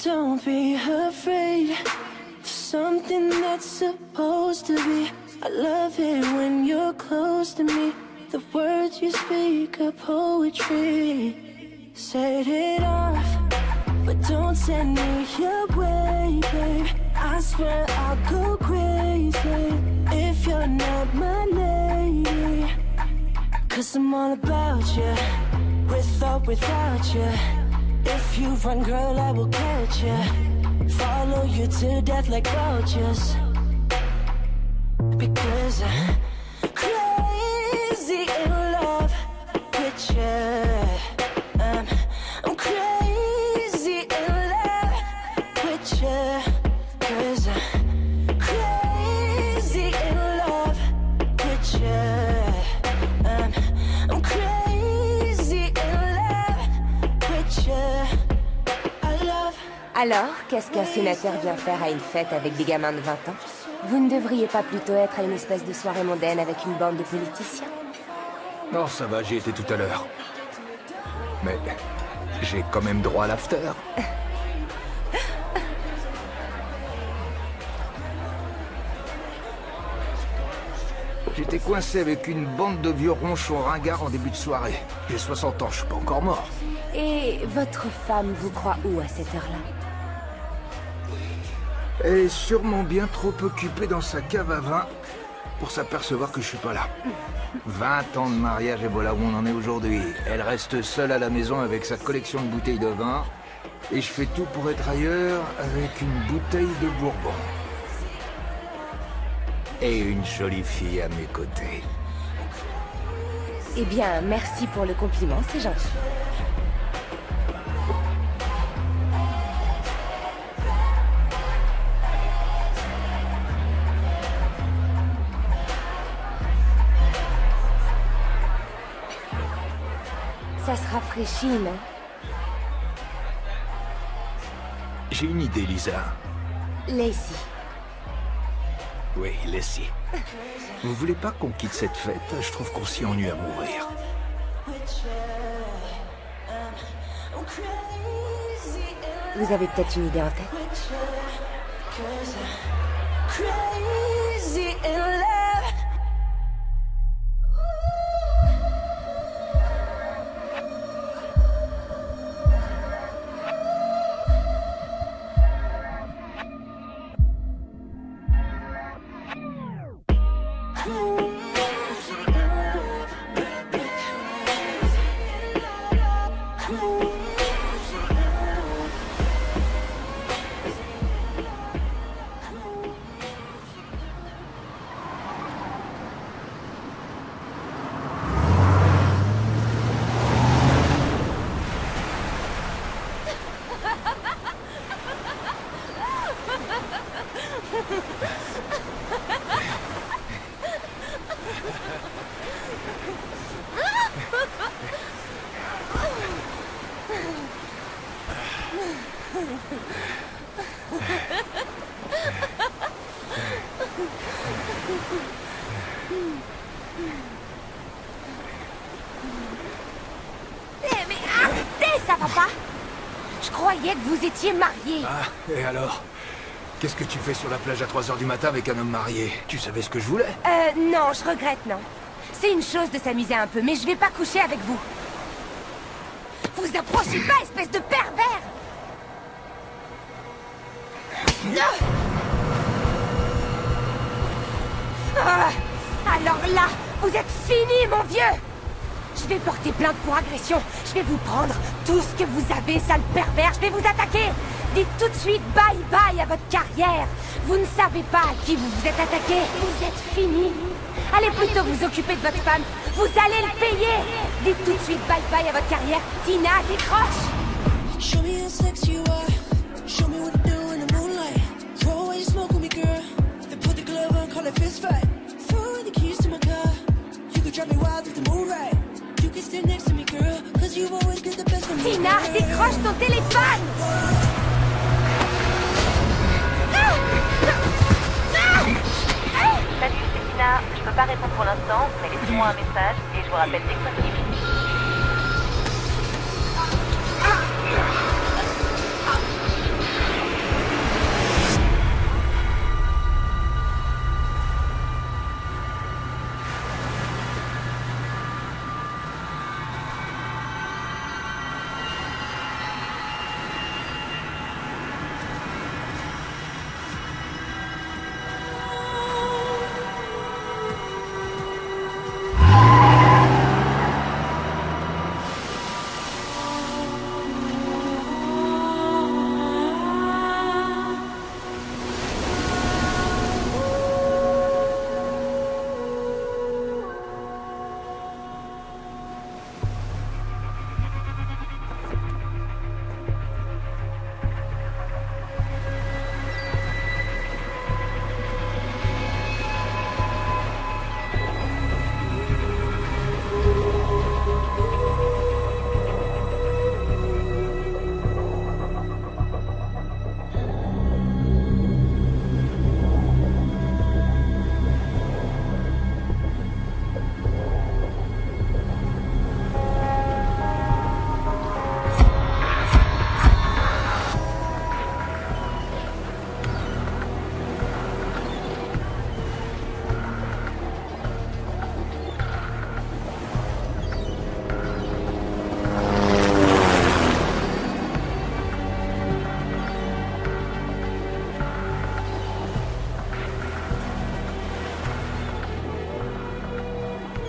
don't be afraid. Something that's supposed to be. I love it when you're close to me. The words you speak are poetry. Set it off, but don't send me away, babe. I swear I'll go crazy if you're not my lady. 'Cause I'm all about you, with or without you. If you run, girl, I will catch you. Follow you to death like vultures. Because I'm crazy in love with you. I'm crazy in love with you. 'Cause I'm crazy in love with you. I'm crazy in love with you. Alors, qu'est-ce qu'un sénateur vient faire à une fête avec des gamins de 20 ans? Vous ne devriez pas plutôt être à une espèce de soirée mondaine avec une bande de politiciens? Non, ça va, j'y étais tout à l'heure. Mais j'ai quand même droit à l'after. J'étais coincé avec une bande de vieux ronchons ringards en début de soirée. J'ai 60 ans, je suis pas encore mort. Et votre femme vous croit où à cette heure-là? Elle est sûrement bien trop occupée dans sa cave à vin pour s'apercevoir que je suis pas là. 20 ans de mariage et voilà où on en est aujourd'hui. Elle reste seule à la maison avec sa collection de bouteilles de vin. Et je fais tout pour être ailleurs avec une bouteille de bourbon. Et une jolie fille à mes côtés. Eh bien, merci pour le compliment, c'est gentil. Ça se rafraîchit, non? J'ai une idée, Lisa. Lacey. Oui, Lacey. Vous voulez pas qu'on quitte cette fête? Je trouve qu'on s'y ennuie à mourir. Vous avez peut-être une idée en tête? Crazy in love. Mais arrêtez, ça va pas? Je croyais que vous étiez mariés. Ah, et alors? Qu'est-ce que tu fais sur la plage à 3 h du matin avec un homme marié? Tu savais ce que je voulais? Non, je regrette, non. C'est une chose de s'amuser un peu, mais je vais pas coucher avec vous. Vous approchez pas, espèce de pervers! Ah, alors là, vous êtes fini, mon vieux! Je vais porter plainte pour agression. Je vais vous prendre tout ce que vous avez, sale pervers. Je vais vous attaquer. Dites tout de suite bye-bye à votre carrière. Vous ne savez pas à qui vous vous êtes attaqué. Vous êtes fini. Allez plutôt vous occuper de votre femme. Vous allez le payer. Dites tout de suite bye-bye à votre carrière. Tina, décroche. Show me how sexy you are. Show me what to do in the moonlight. Throw away your smoke with me, girl. Then put the glove on, call it fist fight. Throw away the keys to my car. You could drive me wild if the moon right. You can stand next to me, girl. Cause you always get the best of me. Tina, décroche ton téléphone. Salut, c'est Tina. Je peux pas répondre pour l'instant, mais laissez-moi un message et je vous rappelle dès que possible.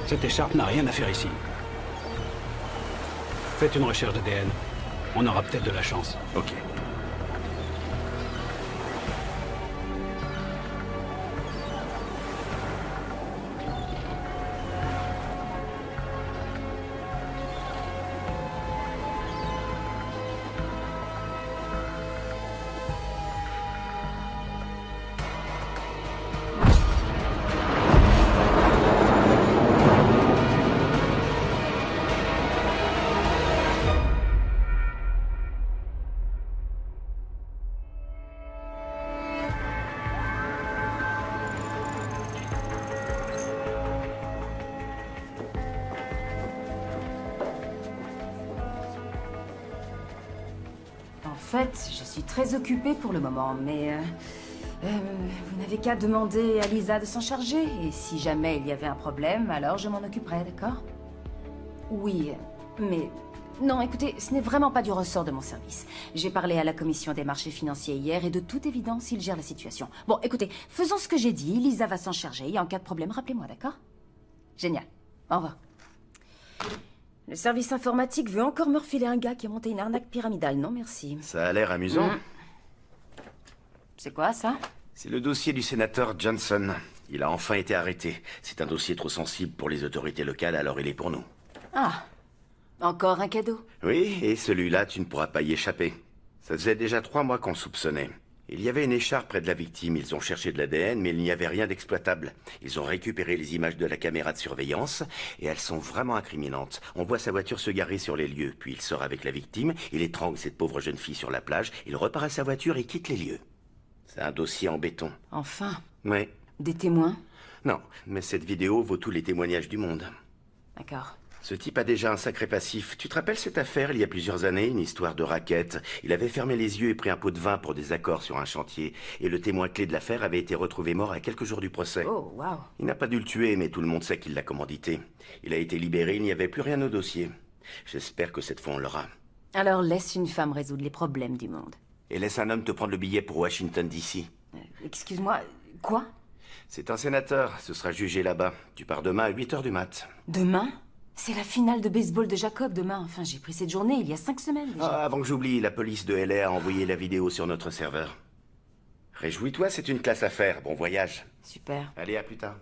Cette écharpe n'a rien à faire ici. Faites une recherche d'ADN. On aura peut-être de la chance. Ok. En fait, je suis très occupée pour le moment, mais vous n'avez qu'à demander à Lisa de s'en charger. Et si jamais il y avait un problème, alors je m'en occuperai, d'accord? Oui, mais... Non, écoutez, ce n'est vraiment pas du ressort de mon service. J'ai parlé à la commission des marchés financiers hier et de toute évidence, ils gèrent la situation. Bon, écoutez, faisons ce que j'ai dit, Lisa va s'en charger et en cas de problème, rappelez-moi, d'accord? Génial. Au revoir. Le service informatique veut encore me refiler un gars qui a monté une arnaque pyramidale. Non, merci. Ça a l'air amusant. C'est quoi, ça? C'est le dossier du sénateur Johnson. Il a enfin été arrêté. C'est un dossier trop sensible pour les autorités locales, alors il est pour nous. Ah, encore un cadeau. Oui, et celui-là, tu ne pourras pas y échapper. Ça faisait déjà 3 mois qu'on le soupçonnait. Il y avait une écharpe près de la victime. Ils ont cherché de l'ADN, mais il n'y avait rien d'exploitable. Ils ont récupéré les images de la caméra de surveillance, et elles sont vraiment incriminantes. On voit sa voiture se garer sur les lieux, puis il sort avec la victime, il étrangle cette pauvre jeune fille sur la plage, il repart à sa voiture et quitte les lieux. C'est un dossier en béton. Enfin. Oui. Des témoins? Non, mais cette vidéo vaut tous les témoignages du monde. D'accord. Ce type a déjà un sacré passif. Tu te rappelles cette affaire, il y a plusieurs années, une histoire de raquette? Il avait fermé les yeux et pris un pot de vin pour des accords sur un chantier. Et le témoin clé de l'affaire avait été retrouvé mort à quelques jours du procès. Oh, waouh. Il n'a pas dû le tuer, mais tout le monde sait qu'il l'a commandité. Il a été libéré, il n'y avait plus rien au dossier. J'espère que cette fois on l'aura. Alors laisse une femme résoudre les problèmes du monde. Et laisse un homme te prendre le billet pour Washington, D.C. Excuse-moi, quoi? C'est un sénateur, ce sera jugé là-bas. Tu pars demain à 8h du mat. Demain? C'est la finale de baseball de Jacob demain. Enfin, j'ai pris cette journée il y a 5 semaines déjà. Ah, avant que j'oublie, la police de LA a envoyé la vidéo sur notre serveur. Réjouis-toi, c'est une classe à faire. Bon voyage. Super. Allez, à plus tard.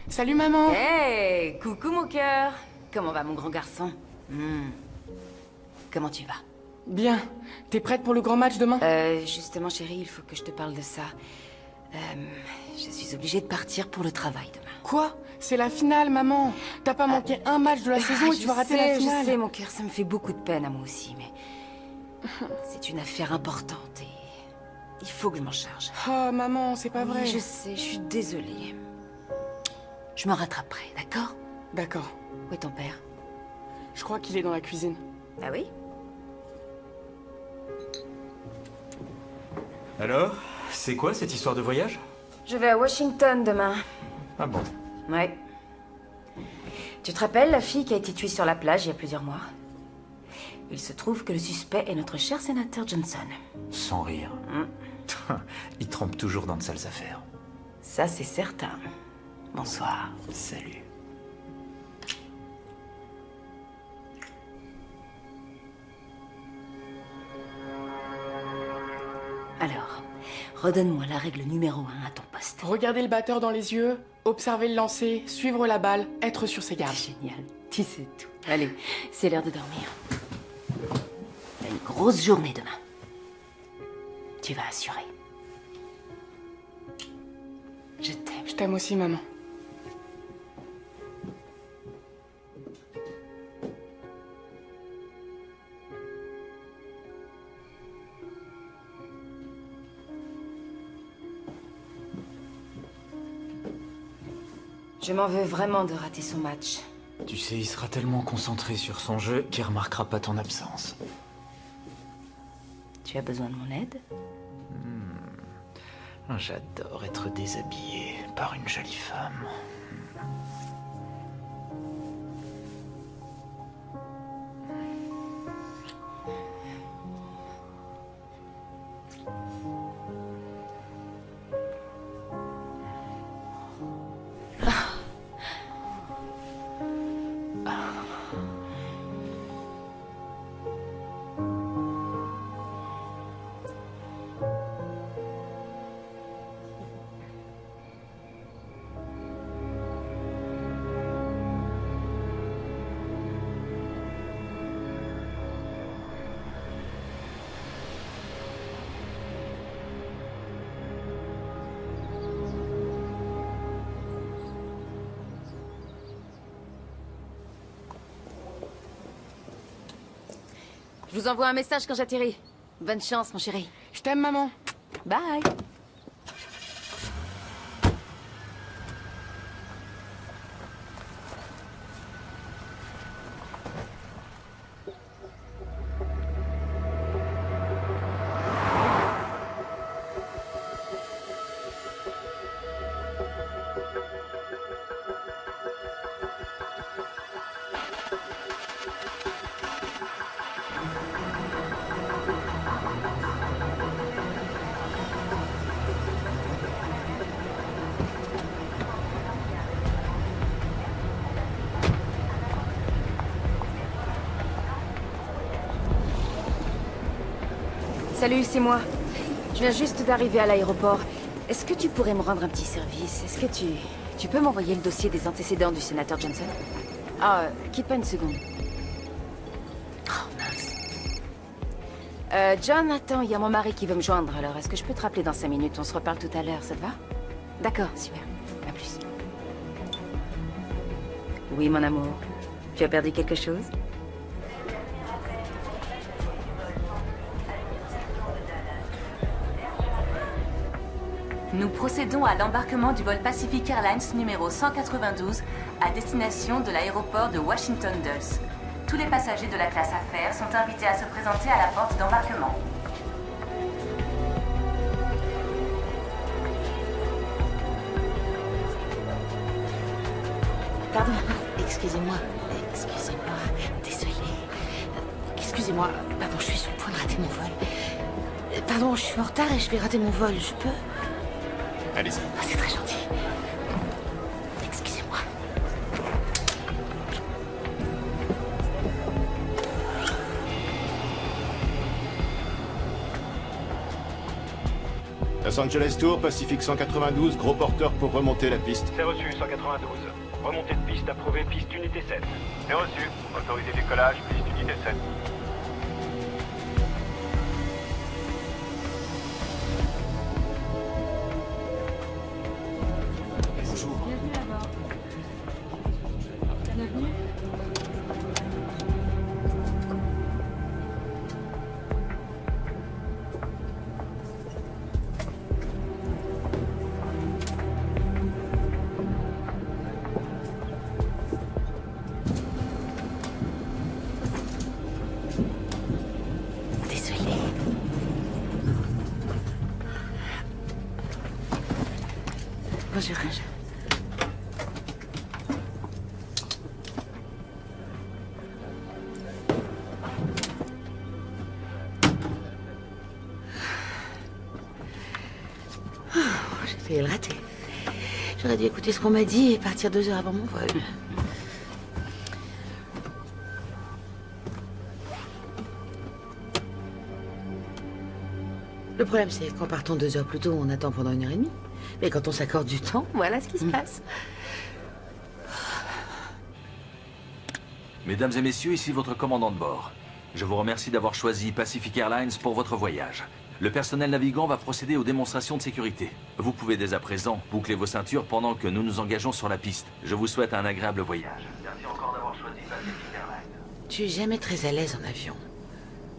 Salut maman. Hey, coucou mon cœur. Comment va mon grand garçon? Comment tu vas? Bien. T'es prête pour le grand match demain? Justement chérie, il faut que je te parle de ça. Je suis obligée de partir pour le travail demain. Quoi? C'est la finale, maman. T'as pas manqué un match de la saison et tu vas rater la finale. Je sais, mon cœur, ça me fait beaucoup de peine à moi aussi, mais... C'est une affaire importante et... Il faut que je m'en charge. Oh, maman, c'est pas Oui, vrai. je sais, je suis désolée. Je me rattraperai, d'accord? D'accord. Où est ton père? Je crois qu'il est dans la cuisine. Ah oui? Alors, c'est quoi cette histoire de voyage? Je vais à Washington demain. Ah bon? Ouais. Tu te rappelles la fille qui a été tuée sur la plage il y a plusieurs mois? Il se trouve que le suspect est notre cher sénateur Johnson. Sans rire. Il trempe toujours dans de sales affaires. Ça, c'est certain. Bonsoir. Salut. Alors, redonne-moi la règle numéro 1 à ton poste. Regarder le batteur dans les yeux, observer le lancer, suivre la balle, être sur ses gardes. Génial, tu sais tout. Allez, c'est l'heure de dormir. T'as une grosse journée demain. Tu vas assurer. Je t'aime. Je t'aime aussi, maman. Je m'en veux vraiment de rater son match. Tu sais, il sera tellement concentré sur son jeu qu'il remarquera pas ton absence. Tu as besoin de mon aide? J'adore être déshabillé par une jolie femme. Je vous envoie un message quand j'atterris. Bonne chance, mon chéri. Je t'aime, maman. Bye. Salut, c'est moi. Je viens juste d'arriver à l'aéroport. Est-ce que tu pourrais me rendre un petit service? Est-ce que tu peux m'envoyer le dossier des antécédents du sénateur Johnson? Ah, quitte pas une seconde. Oh, mince. John, attends, il y a mon mari qui veut me joindre, alors est-ce que je peux te rappeler dans 5 minutes? On se reparle tout à l'heure, ça te va? D'accord, super. À plus. Oui, mon amour. Tu as perdu quelque chose? Nous procédons à l'embarquement du vol Pacific Airlines numéro 192 à destination de l'aéroport de Washington Dulles. Tous les passagers de la classe affaires sont invités à se présenter à la porte d'embarquement. Pardon, excusez-moi, désolée. Excusez-moi, pardon, je suis sur le point de rater mon vol. Pardon, je suis en retard et je vais rater mon vol, je peux? Allez-y. Ah, c'est très gentil. Excusez-moi. Los Angeles Tour, Pacific 192, gros porteur pour remonter la piste. C'est reçu, 192. Remontée de piste approuvée, piste unité 7. C'est reçu. Autorisé décollage, piste unité 7. Bonjour. Bienvenue à bord. Bienvenue. Désolée. Bonjour. J'ai failli le rater. J'aurais dû écouter ce qu'on m'a dit et partir 2 heures avant mon vol. Le problème, c'est qu'en partant 2 heures plus tôt, on attend pendant 1h30. Mais quand on s'accorde du temps, voilà ce qui se passe. Mesdames et messieurs, ici votre commandant de bord. Je vous remercie d'avoir choisi Pacific Airlines pour votre voyage. Le personnel navigant va procéder aux démonstrations de sécurité. Vous pouvez dès à présent boucler vos ceintures pendant que nous nous engageons sur la piste. Je vous souhaite un agréable voyage. Merci encore d'avoir choisi Pacific Airlines. Je suis jamais très à l'aise en avion.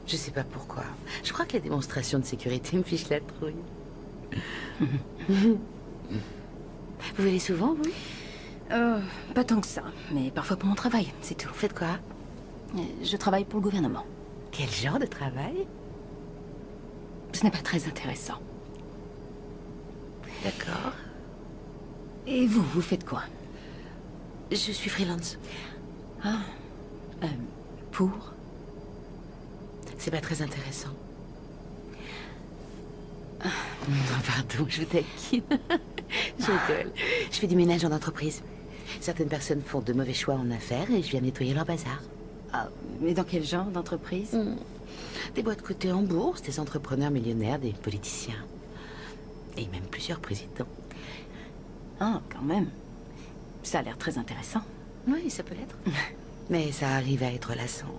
Je sais pas pourquoi. Je crois que les démonstrations de sécurité me fichent la trouille. Vous venez souvent, vous? Pas tant que ça, mais parfois pour mon travail, c'est tout. Vous faites quoi? Je travaille pour le gouvernement. Quel genre de travail? Ce n'est pas très intéressant. D'accord. Et vous, vous faites quoi? Je suis freelance. Ah. Pour? C'est pas très intéressant. Pardon, je vous taquine. Je rigole. Je fais du ménage en entreprise. Certaines personnes font de mauvais choix en affaires et je viens nettoyer leur bazar. Ah, mais dans quel genre d'entreprise? Des boîtes cotées en bourse, des entrepreneurs millionnaires, des politiciens. Et même plusieurs présidents. Ah, quand même. Ça a l'air très intéressant. Oui, ça peut l'être. Mais ça arrive à être lassant.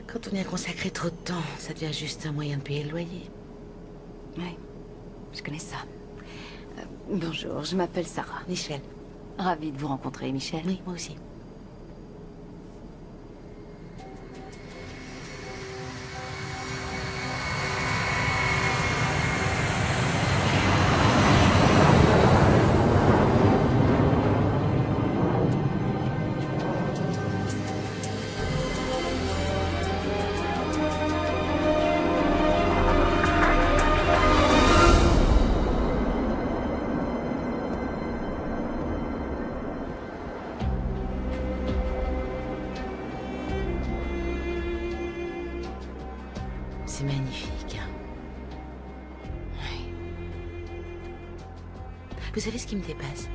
Quand on y a consacré trop de temps, ça devient juste un moyen de payer le loyer. Oui, je connais ça. Bonjour, je m'appelle Sarah. Michel. Ravie de vous rencontrer, Michel. Oui, moi aussi. C'est magnifique. Oui. Vous savez ce qui me dépasse?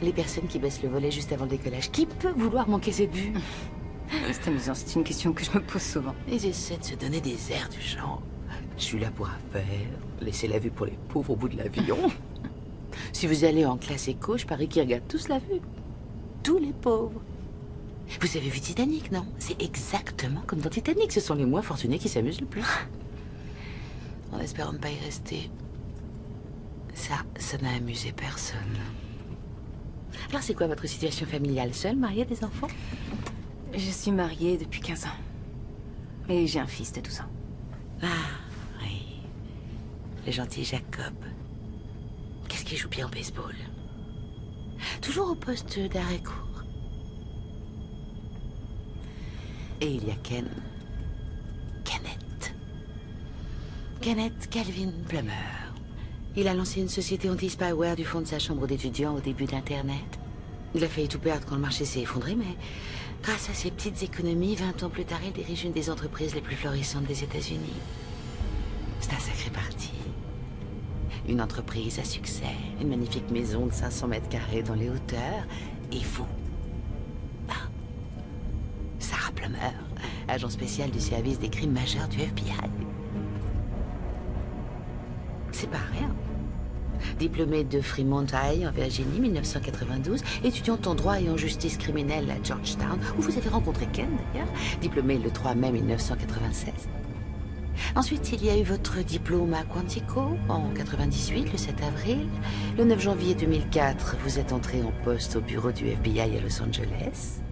Les personnes qui baissent le volet juste avant le décollage. Qui peut vouloir manquer cette vue? C'est amusant, c'est une question que je me pose souvent. Ils essaient de se donner des airs du genre. Je suis là pour affaire, laissez la vue pour les pauvres au bout de l'avion. Si vous allez en classe éco, je parie qu'ils regardent tous la vue. Tous les pauvres. Vous avez vu Titanic, non? C'est exactement comme dans Titanic. Ce sont les moins fortunés qui s'amusent le plus. En espérant ne pas y rester. Ça n'a amusé personne. Alors c'est quoi votre situation familiale? Seule, mariée, des enfants? Je suis mariée depuis 15 ans. Et j'ai un fils de 12 ans. Ah, oui. Le gentil Jacob. Qu'est-ce qu'il joue bien au baseball? Toujours au poste d'arrêt-court. Et il y a Kenneth Calvin Plummer. Il a lancé une société anti-spyware du fond de sa chambre d'étudiant au début d'Internet. Il a failli tout perdre quand le marché s'est effondré, mais grâce à ses petites économies, 20 ans plus tard, il dirige une des entreprises les plus florissantes des États-Unis. C'est un sacré parti. Une entreprise à succès, une magnifique maison de 500 mètres carrés dans les hauteurs, et vous. Sarah Plummer, agent spécial du service des crimes majeurs du FBI. C'est pas rien. Diplômée de Fremont High en Virginie, 1992, étudiante en droit et en justice criminelle à Georgetown, où vous avez rencontré Ken d'ailleurs, diplômée le 3 mai 1996. Ensuite, il y a eu votre diplôme à Quantico en 98, le 7 avril. Le 9 janvier 2004, vous êtes entrée en poste au bureau du FBI à Los Angeles.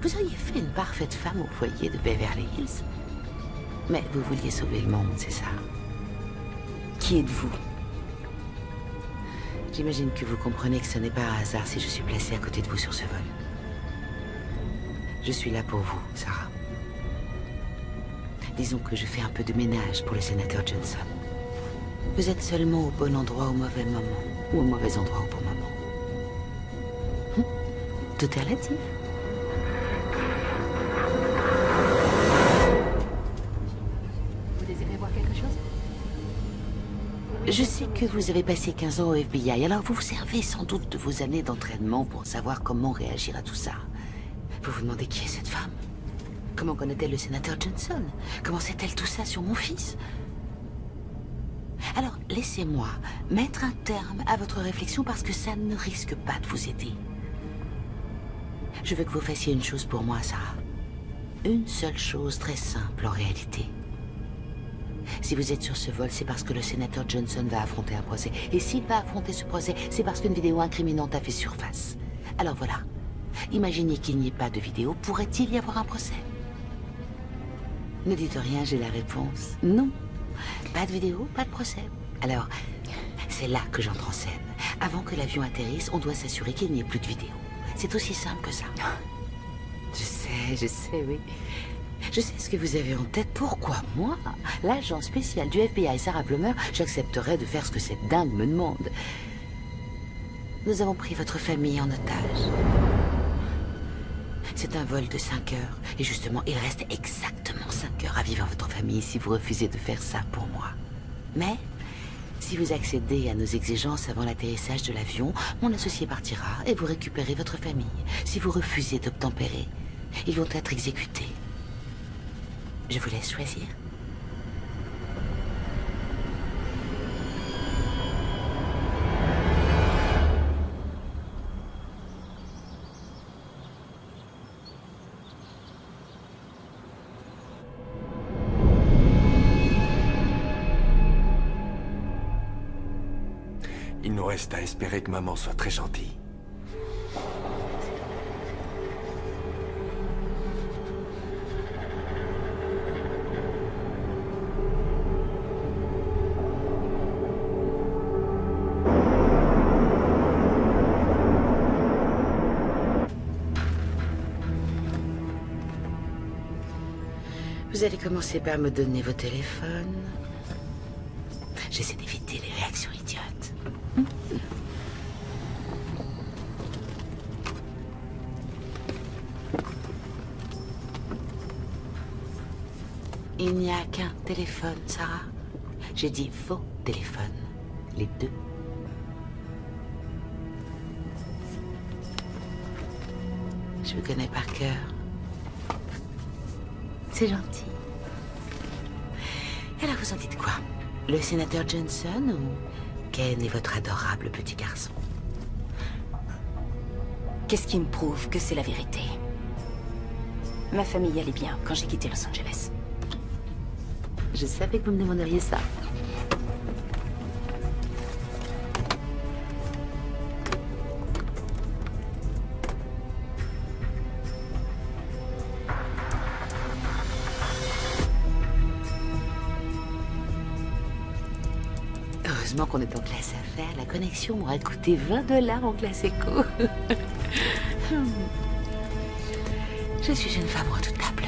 Vous auriez fait une parfaite femme au foyer de Beverly Hills. Mais vous vouliez sauver le monde, c'est ça? Qui êtes-vous? J'imagine que vous comprenez que ce n'est pas un hasard si je suis placée à côté de vous sur ce vol. Je suis là pour vous, Sarah. Disons que je fais un peu de ménage pour le sénateur Johnson. Vous êtes seulement au bon endroit au mauvais moment, ou au mauvais endroit au bon moment. Tout est relatif. Vous désirez voir quelque chose? Je sais que vous avez passé 15 ans au FBI, alors vous vous servez sans doute de vos années d'entraînement pour savoir comment réagir à tout ça. Vous vous demandez qui est cette femme? Comment connaît-elle le sénateur Johnson? Comment sait-elle tout ça sur mon fils? Alors, laissez-moi mettre un terme à votre réflexion parce que ça ne risque pas de vous aider. Je veux que vous fassiez une chose pour moi, Sarah. Une seule chose très simple en réalité. Si vous êtes sur ce vol, c'est parce que le sénateur Johnson va affronter un procès. Et s'il va affronter ce procès, c'est parce qu'une vidéo incriminante a fait surface. Alors voilà. Imaginez qu'il n'y ait pas de vidéo. Pourrait-il y avoir un procès? Ne dites rien, j'ai la réponse. Non. Pas de vidéo, pas de procès. Alors, c'est là que j'entre en scène. Avant que l'avion atterrisse, on doit s'assurer qu'il n'y ait plus de vidéo. C'est aussi simple que ça. Je sais, oui. Je sais ce que vous avez en tête. Pourquoi moi, l'agent spécial du FBI, Sarah Plummer, j'accepterais de faire ce que cette dingue me demande? Nous avons pris votre famille en otage. C'est un vol de 5 heures. Et justement, il reste exactement 5 heures à vivre votre famille si vous refusez de faire ça pour moi. Mais, si vous accédez à nos exigences avant l'atterrissage de l'avion, mon associé partira et vous récupérez votre famille. Si vous refusez d'obtempérer, ils vont être exécutés. Je vous laisse choisir. Il nous reste à espérer que maman soit très gentille. Vous allez commencer par me donner vos téléphones. J'essaie d'éviter les réactions idiotes. Il n'y a qu'un téléphone, Sarah. J'ai dit vos téléphones. Les deux. Je vous connais par cœur. C'est gentil. Alors, vous en dites quoi? Le sénateur Johnson ou Ken est votre adorable petit garçon? Qu'est-ce qui me prouve que c'est la vérité? Ma famille allait bien quand j'ai quitté Los Angeles. Je savais que vous me demanderiez ça. Heureusement qu'on est en classe affaires. La connexion m'aurait coûté $20 en classe éco. Je suis une femme redoutable.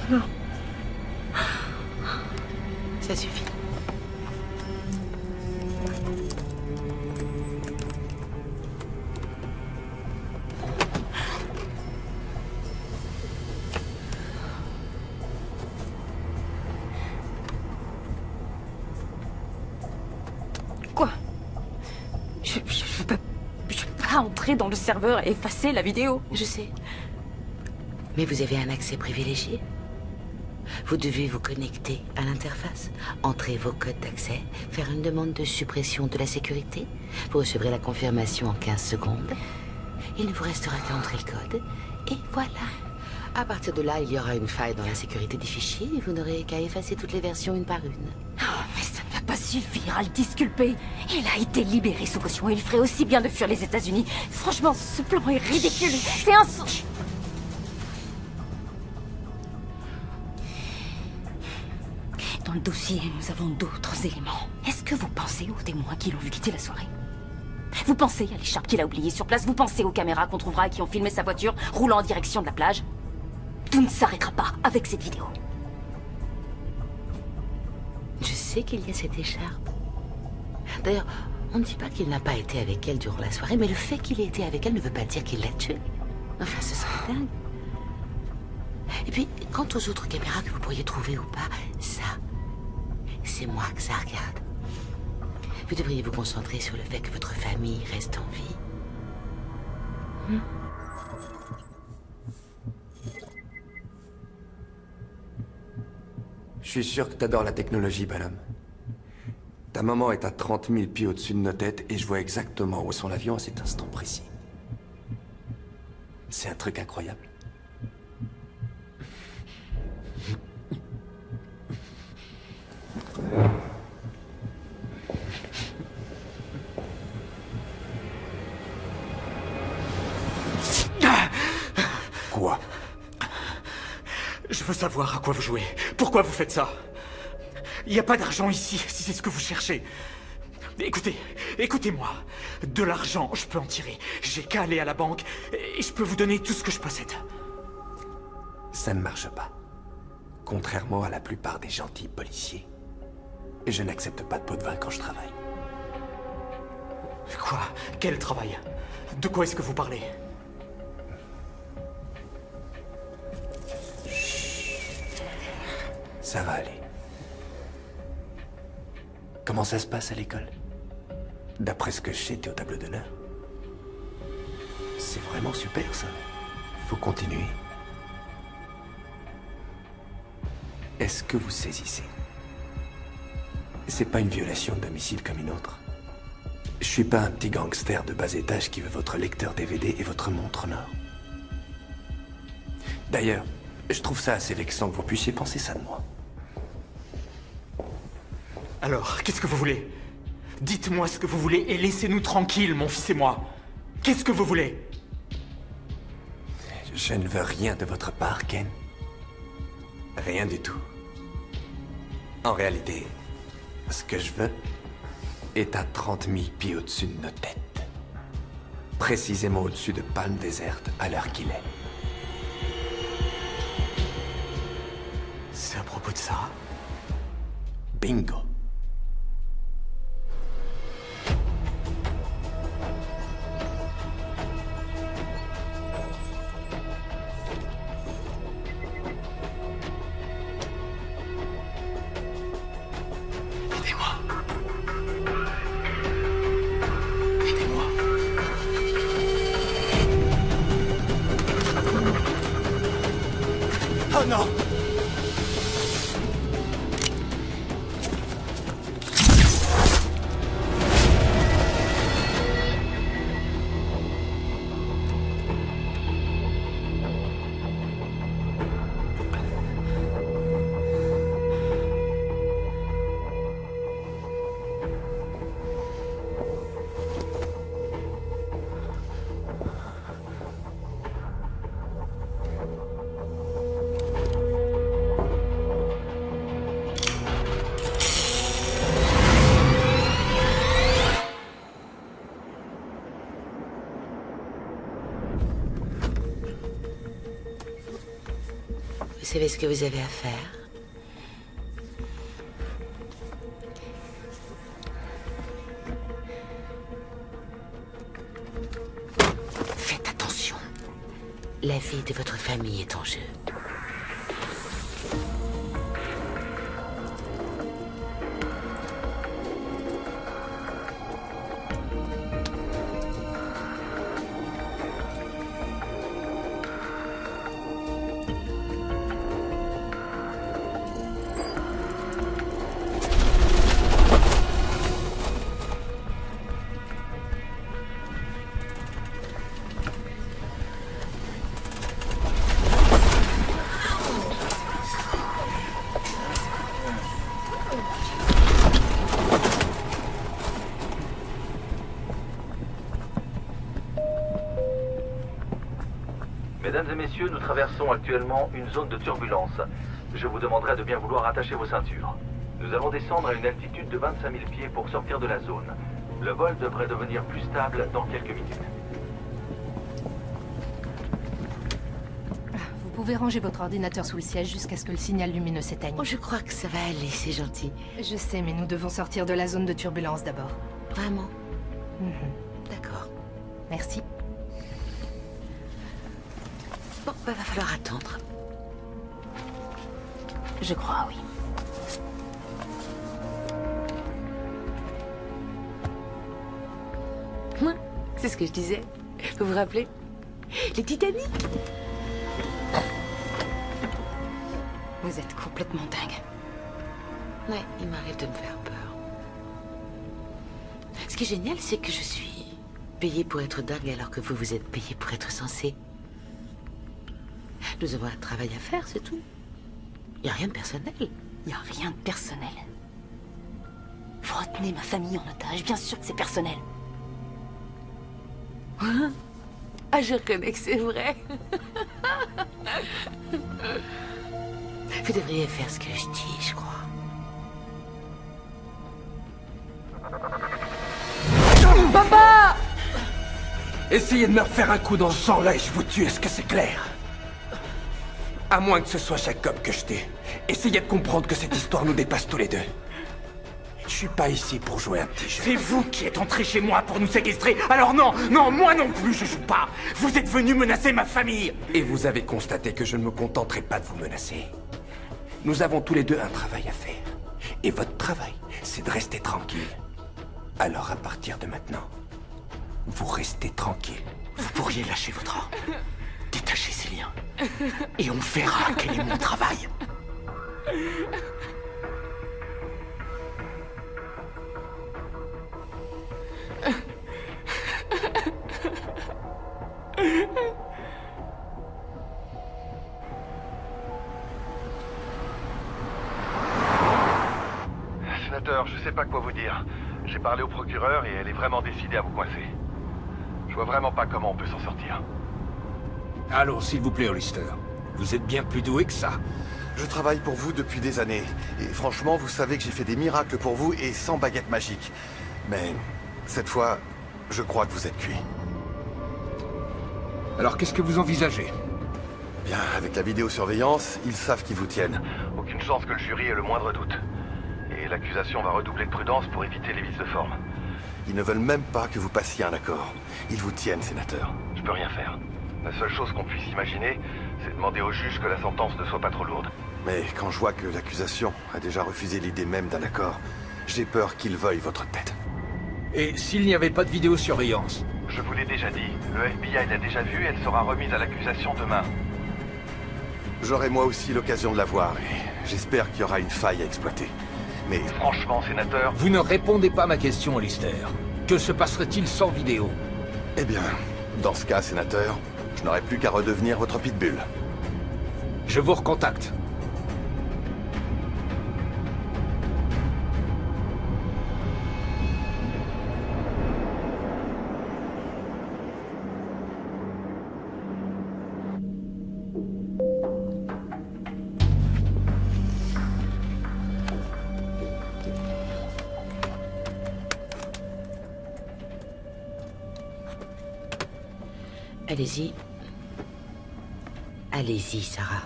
Non. Ça suffit. Quoi? Je peux pas entrer dans le serveur et effacer la vidéo. Je sais. Mais vous avez un accès privilégié. Vous devez vous connecter à l'interface, entrer vos codes d'accès, faire une demande de suppression de la sécurité. Vous recevrez la confirmation en 15 secondes. Il ne vous restera qu'à entrer le code. Et voilà. À partir de là, il y aura une faille dans la sécurité des fichiers et vous n'aurez qu'à effacer toutes les versions une par une. Oh, mais ça ne va pas suffire à le disculper. Il a été libéré sous caution. Il ferait aussi bien de fuir les États-Unis. Franchement, ce plan est ridicule. C'est un... Dans le dossier, nous avons d'autres éléments. Est-ce que vous pensez aux témoins qui l'ont vu quitter la soirée? Vous pensez à l'écharpe qu'il a oubliée sur place? Vous pensez aux caméras qu'on trouvera et qui ont filmé sa voiture roulant en direction de la plage? Tout ne s'arrêtera pas avec cette vidéo. Je sais qu'il y a cette écharpe. D'ailleurs, on ne dit pas qu'il n'a pas été avec elle durant la soirée, mais le fait qu'il ait été avec elle ne veut pas dire qu'il l'a tuée. Enfin, ce serait dingue. Et puis, quant aux autres caméras que vous pourriez trouver ou pas, ça, c'est moi que ça regarde. Vous devriez vous concentrer sur le fait que votre famille reste en vie. Je suis sûr que t'adores la technologie, bonhomme. Ta maman est à 30 000 pieds au-dessus de nos têtes et je vois exactement où est son avion à cet instant précis. C'est un truc incroyable. Quoi? Je veux savoir à quoi vous jouez. Pourquoi vous faites ça? Il n'y a pas d'argent ici, si c'est ce que vous cherchez. Écoutez, écoutez-moi. De l'argent, je peux en tirer. J'ai qu'à aller à la banque et je peux vous donner tout ce que je possède. Ça ne marche pas. Contrairement à la plupart des gentils policiers, je n'accepte pas de pot de vin quand je travaille. Quoi? Quel travail? De quoi est-ce que vous parlez? Ça va aller. Comment ça se passe à l'école? D'après ce que je sais, t'es au tableau d'honneur. C'est vraiment super, ça. Faut continuer. Est-ce que vous saisissez? C'est pas une violation de domicile comme une autre. Je suis pas un petit gangster de bas étage qui veut votre lecteur DVD et votre montre en or. D'ailleurs, je trouve ça assez vexant que vous puissiez penser ça de moi. Alors, qu'est-ce que vous voulez? Dites-moi ce que vous voulez et laissez-nous tranquilles, mon fils et moi. Qu'est-ce que vous voulez? Je ne veux rien de votre part, Ken. Rien du tout. En réalité, ce que je veux est à 30 000 pieds au-dessus de nos têtes. Précisément au-dessus de Palm Desert, à l'heure qu'il est. C'est à propos de ça? Bingo. Oh non! Vous savez ce que vous avez à faire? Faites attention. La vie de votre famille est en jeu. Mesdames et messieurs, nous traversons actuellement une zone de turbulence. Je vous demanderai de bien vouloir attacher vos ceintures. Nous allons descendre à une altitude de 25 000 pieds pour sortir de la zone. Le vol devrait devenir plus stable dans quelques minutes. Vous pouvez ranger votre ordinateur sous le siège jusqu'à ce que le signal lumineux s'éteigne. Oh, je crois que ça va aller, c'est gentil. Je sais, mais nous devons sortir de la zone de turbulence d'abord. Vraiment? D'accord. Merci. Bon, va falloir attendre. Je crois, oui. Moi, c'est ce que je disais. Vous vous rappelez? Les Titanic. Vous êtes complètement dingue. Ouais, il m'arrive de me faire peur. Ce qui est génial, c'est que je suis payée pour être dingue alors que vous êtes payé pour être sensé. Nous avons un travail à faire, c'est tout. Il n'y a rien de personnel. Il n'y a rien de personnel. Vous retenez ma famille en otage, bien sûr que c'est personnel. Ah, je reconnais que c'est vrai. Vous devriez faire ce que je dis, je crois. Papa! Essayez de me refaire un coup dans le sang là et je vous tue, est-ce que c'est clair? À moins que ce soit Jacob que je tue. Essayez de comprendre que cette histoire nous dépasse tous les deux. Je suis pas ici pour jouer un petit jeu. C'est vous qui êtes entré chez moi pour nous séquestrer. Alors non, non, moi non plus, je joue pas. Vous êtes venu menacer ma famille. Et vous avez constaté que je ne me contenterai pas de vous menacer. Nous avons tous les deux un travail à faire. Et votre travail, c'est de rester tranquille. Alors à partir de maintenant, vous restez tranquille. Vous pourriez lâcher votre arme. Détachez ces liens. Et on verra quel est mon travail. Sénateur, je sais pas quoi vous dire. J'ai parlé au procureur et elle est vraiment décidée à vous coincer. Je vois vraiment pas comment on peut s'en sortir. Allons, s'il vous plaît, Hollister. Vous êtes bien plus doué que ça. Je travaille pour vous depuis des années. Et franchement, vous savez que j'ai fait des miracles pour vous et sans baguette magique. Mais cette fois, je crois que vous êtes cuit. Alors qu'est-ce que vous envisagez? Bien, avec la vidéosurveillance, ils savent qu'ils vous tiennent. Aucune chance que le jury ait le moindre doute. Et l'accusation va redoubler de prudence pour éviter les vices de forme. Ils ne veulent même pas que vous passiez un accord. Ils vous tiennent, sénateur. Je peux rien faire. La seule chose qu'on puisse imaginer, c'est demander au juge que la sentence ne soit pas trop lourde. Mais quand je vois que l'accusation a déjà refusé l'idée même d'un accord, j'ai peur qu'ils veuillent votre tête. Et s'il n'y avait pas de vidéosurveillance? Je vous l'ai déjà dit, le FBI l'a déjà vue, elle sera remise à l'accusation demain. J'aurai moi aussi l'occasion de la voir et j'espère qu'il y aura une faille à exploiter. Mais franchement, sénateur... Vous ne répondez pas à ma question, Hollister. Que se passerait-il sans vidéo? Eh bien, dans ce cas, sénateur, je n'aurai plus qu'à redevenir votre pitbull. Je vous recontacte. Allez-y. Allez-y, Sarah.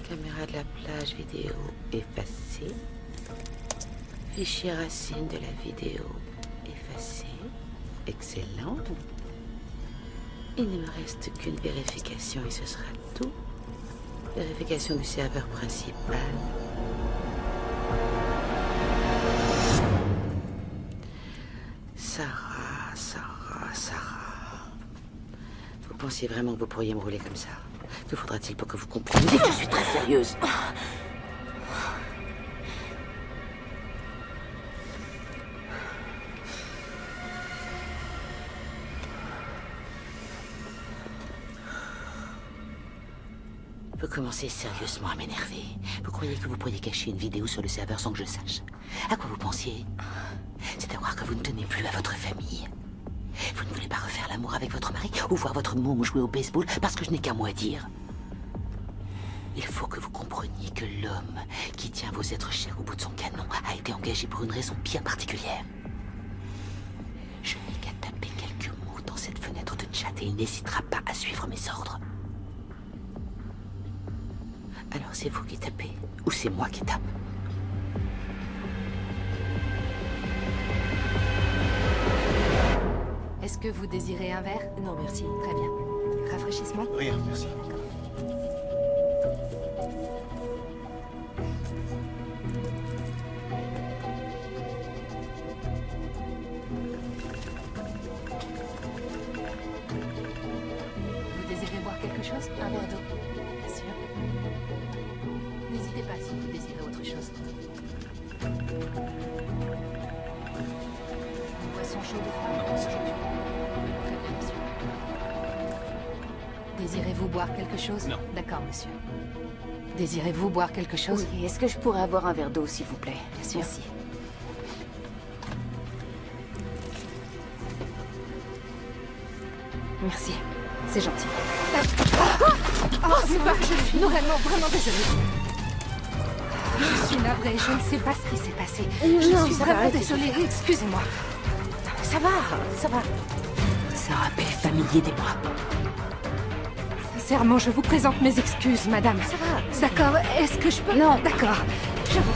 Caméra de la plage vidéo effacée. Fichier racine de la vidéo effacé. Excellent. Il ne me reste qu'une vérification et ce sera tout. Vérification du serveur principal. Sarah. Vous pensiez vraiment que vous pourriez me rouler comme ça? Que faudra-t-il pour que vous compreniez que je suis très sérieuse? Vous commencez sérieusement à m'énerver. Vous croyez que vous pourriez cacher une vidéo sur le serveur sans que je sache? À quoi vous pensiez? C'est à croire que vous ne tenez plus à votre famille. Vous ne voulez pas refaire l'amour avec votre mari ou voir votre môme jouer au baseball parce que je n'ai qu'un mot à dire. Il faut que vous compreniez que l'homme qui tient vos êtres chers au bout de son canon a été engagé pour une raison bien particulière. Je n'ai qu'à taper quelques mots dans cette fenêtre de chat et il n'hésitera pas à suivre mes ordres. Alors c'est vous qui tapez ou c'est moi qui tape? Est-ce que vous désirez un verre? Non, merci. Très bien. Rafraîchissement? Rien, merci. Vous désirez boire quelque chose? Un verre d'eau. Bien sûr. N'hésitez pas si vous désirez autre chose. Une boisson chaude ou froide? Non, c'est gentil. Très bien, monsieur. Désirez-vous boire quelque chose? Non. D'accord, monsieur. Désirez-vous boire quelque chose? Oui, est-ce que je pourrais avoir un verre d'eau, s'il vous plaît? Bien sûr. Merci. Merci. C'est gentil. Oh, c'est pas... Je suis vraiment désolée. Je suis navrée, je ne sais pas ce qui s'est passé. Je suis vraiment désolée, excusez-moi. Ça va, ça va. C'est un rappel familier des mois. Sincèrement, je vous présente mes excuses, madame. Ça va. D'accord, est-ce que je peux... Non. D'accord, je vous...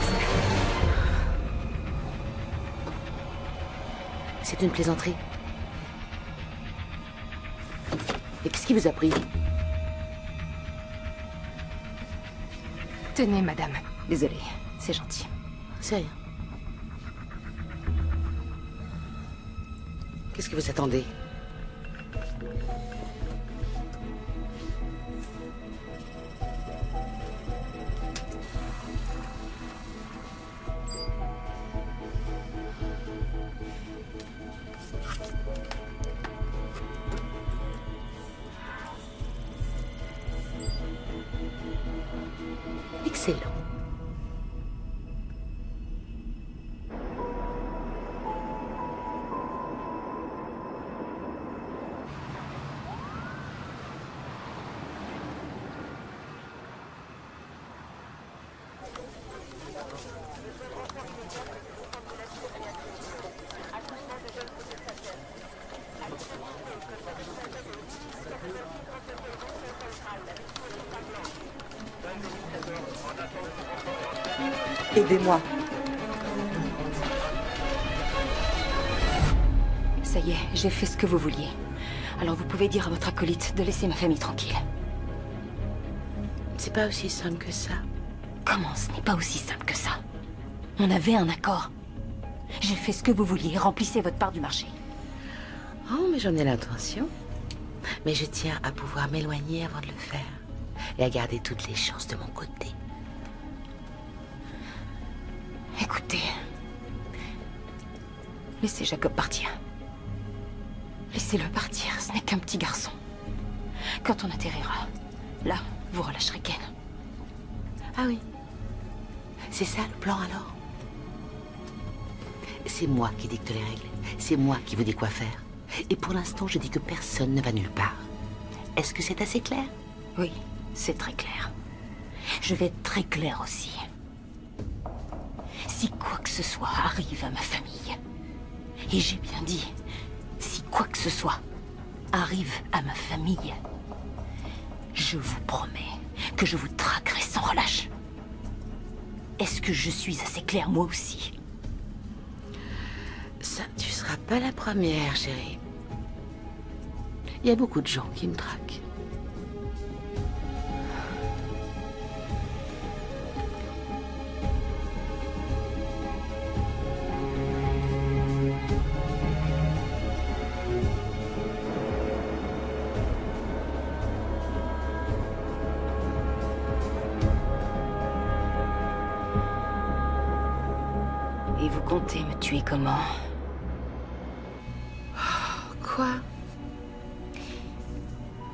C'est une plaisanterie. Et qu'est-ce qui vous a pris? Tenez, madame. Désolée. C'est gentil. C'est rien. Qu'est-ce que vous attendez? Excellent. Aidez-moi. Ça y est, j'ai fait ce que vous vouliez. Alors vous pouvez dire à votre acolyte de laisser ma famille tranquille. C'est pas aussi simple que ça. Comment ce n'est pas aussi simple que ça? On avait un accord. J'ai fait ce que vous vouliez, remplissez votre part du marché. Oh, mais j'en ai l'intention. Mais je tiens à pouvoir m'éloigner avant de le faire. Et à garder toutes les chances de mon côté. Écoutez, laissez Jacob partir. Laissez-le partir, ce n'est qu'un petit garçon. Quand on atterrira, là, vous relâcherez Ken. Ah oui. C'est ça le plan alors? C'est moi qui dicte les règles. C'est moi qui vous dis quoi faire. Et pour l'instant, je dis que personne ne va nulle part. Est-ce que c'est assez clair? Oui, c'est très clair. Je vais être très clair aussi. Si quoi que ce soit arrive à ma famille, et j'ai bien dit, si quoi que ce soit arrive à ma famille, je vous promets que je vous traquerai sans relâche. Est-ce que je suis assez claire, moi aussi? Ça, tu seras pas la première, chérie. Il y a beaucoup de gens qui me traquent. Et vous comptez me tuer comment? Quoi?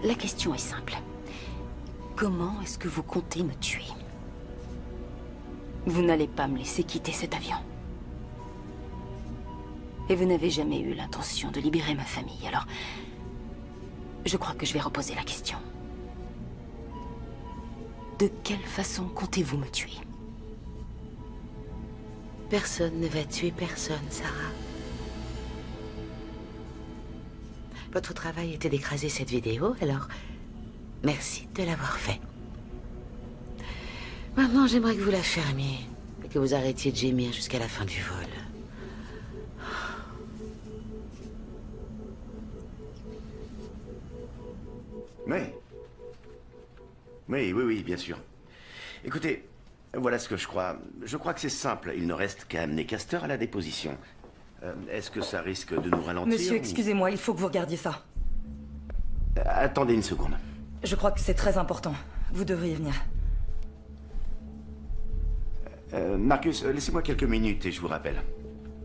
La question est simple. Comment est-ce que vous comptez me tuer? Vous n'allez pas me laisser quitter cet avion. Et vous n'avez jamais eu l'intention de libérer ma famille, alors... Je crois que je vais reposer la question. De quelle façon comptez-vous me tuer? Personne ne va tuer personne, Sarah. Votre travail était d'écraser cette vidéo, alors merci de l'avoir fait. Maintenant, j'aimerais que vous la fermiez et que vous arrêtiez de gémir jusqu'à la fin du vol. Oui, bien sûr. Écoutez, voilà ce que je crois. Je crois que c'est simple. Il ne reste qu'à amener Castor à la déposition. Est-ce que ça risque de nous ralentir? Monsieur, excusez-moi, il faut que vous regardiez ça. Attendez une seconde. Je crois que c'est très important. Vous devriez venir. Marcus, laissez-moi quelques minutes et je vous rappelle.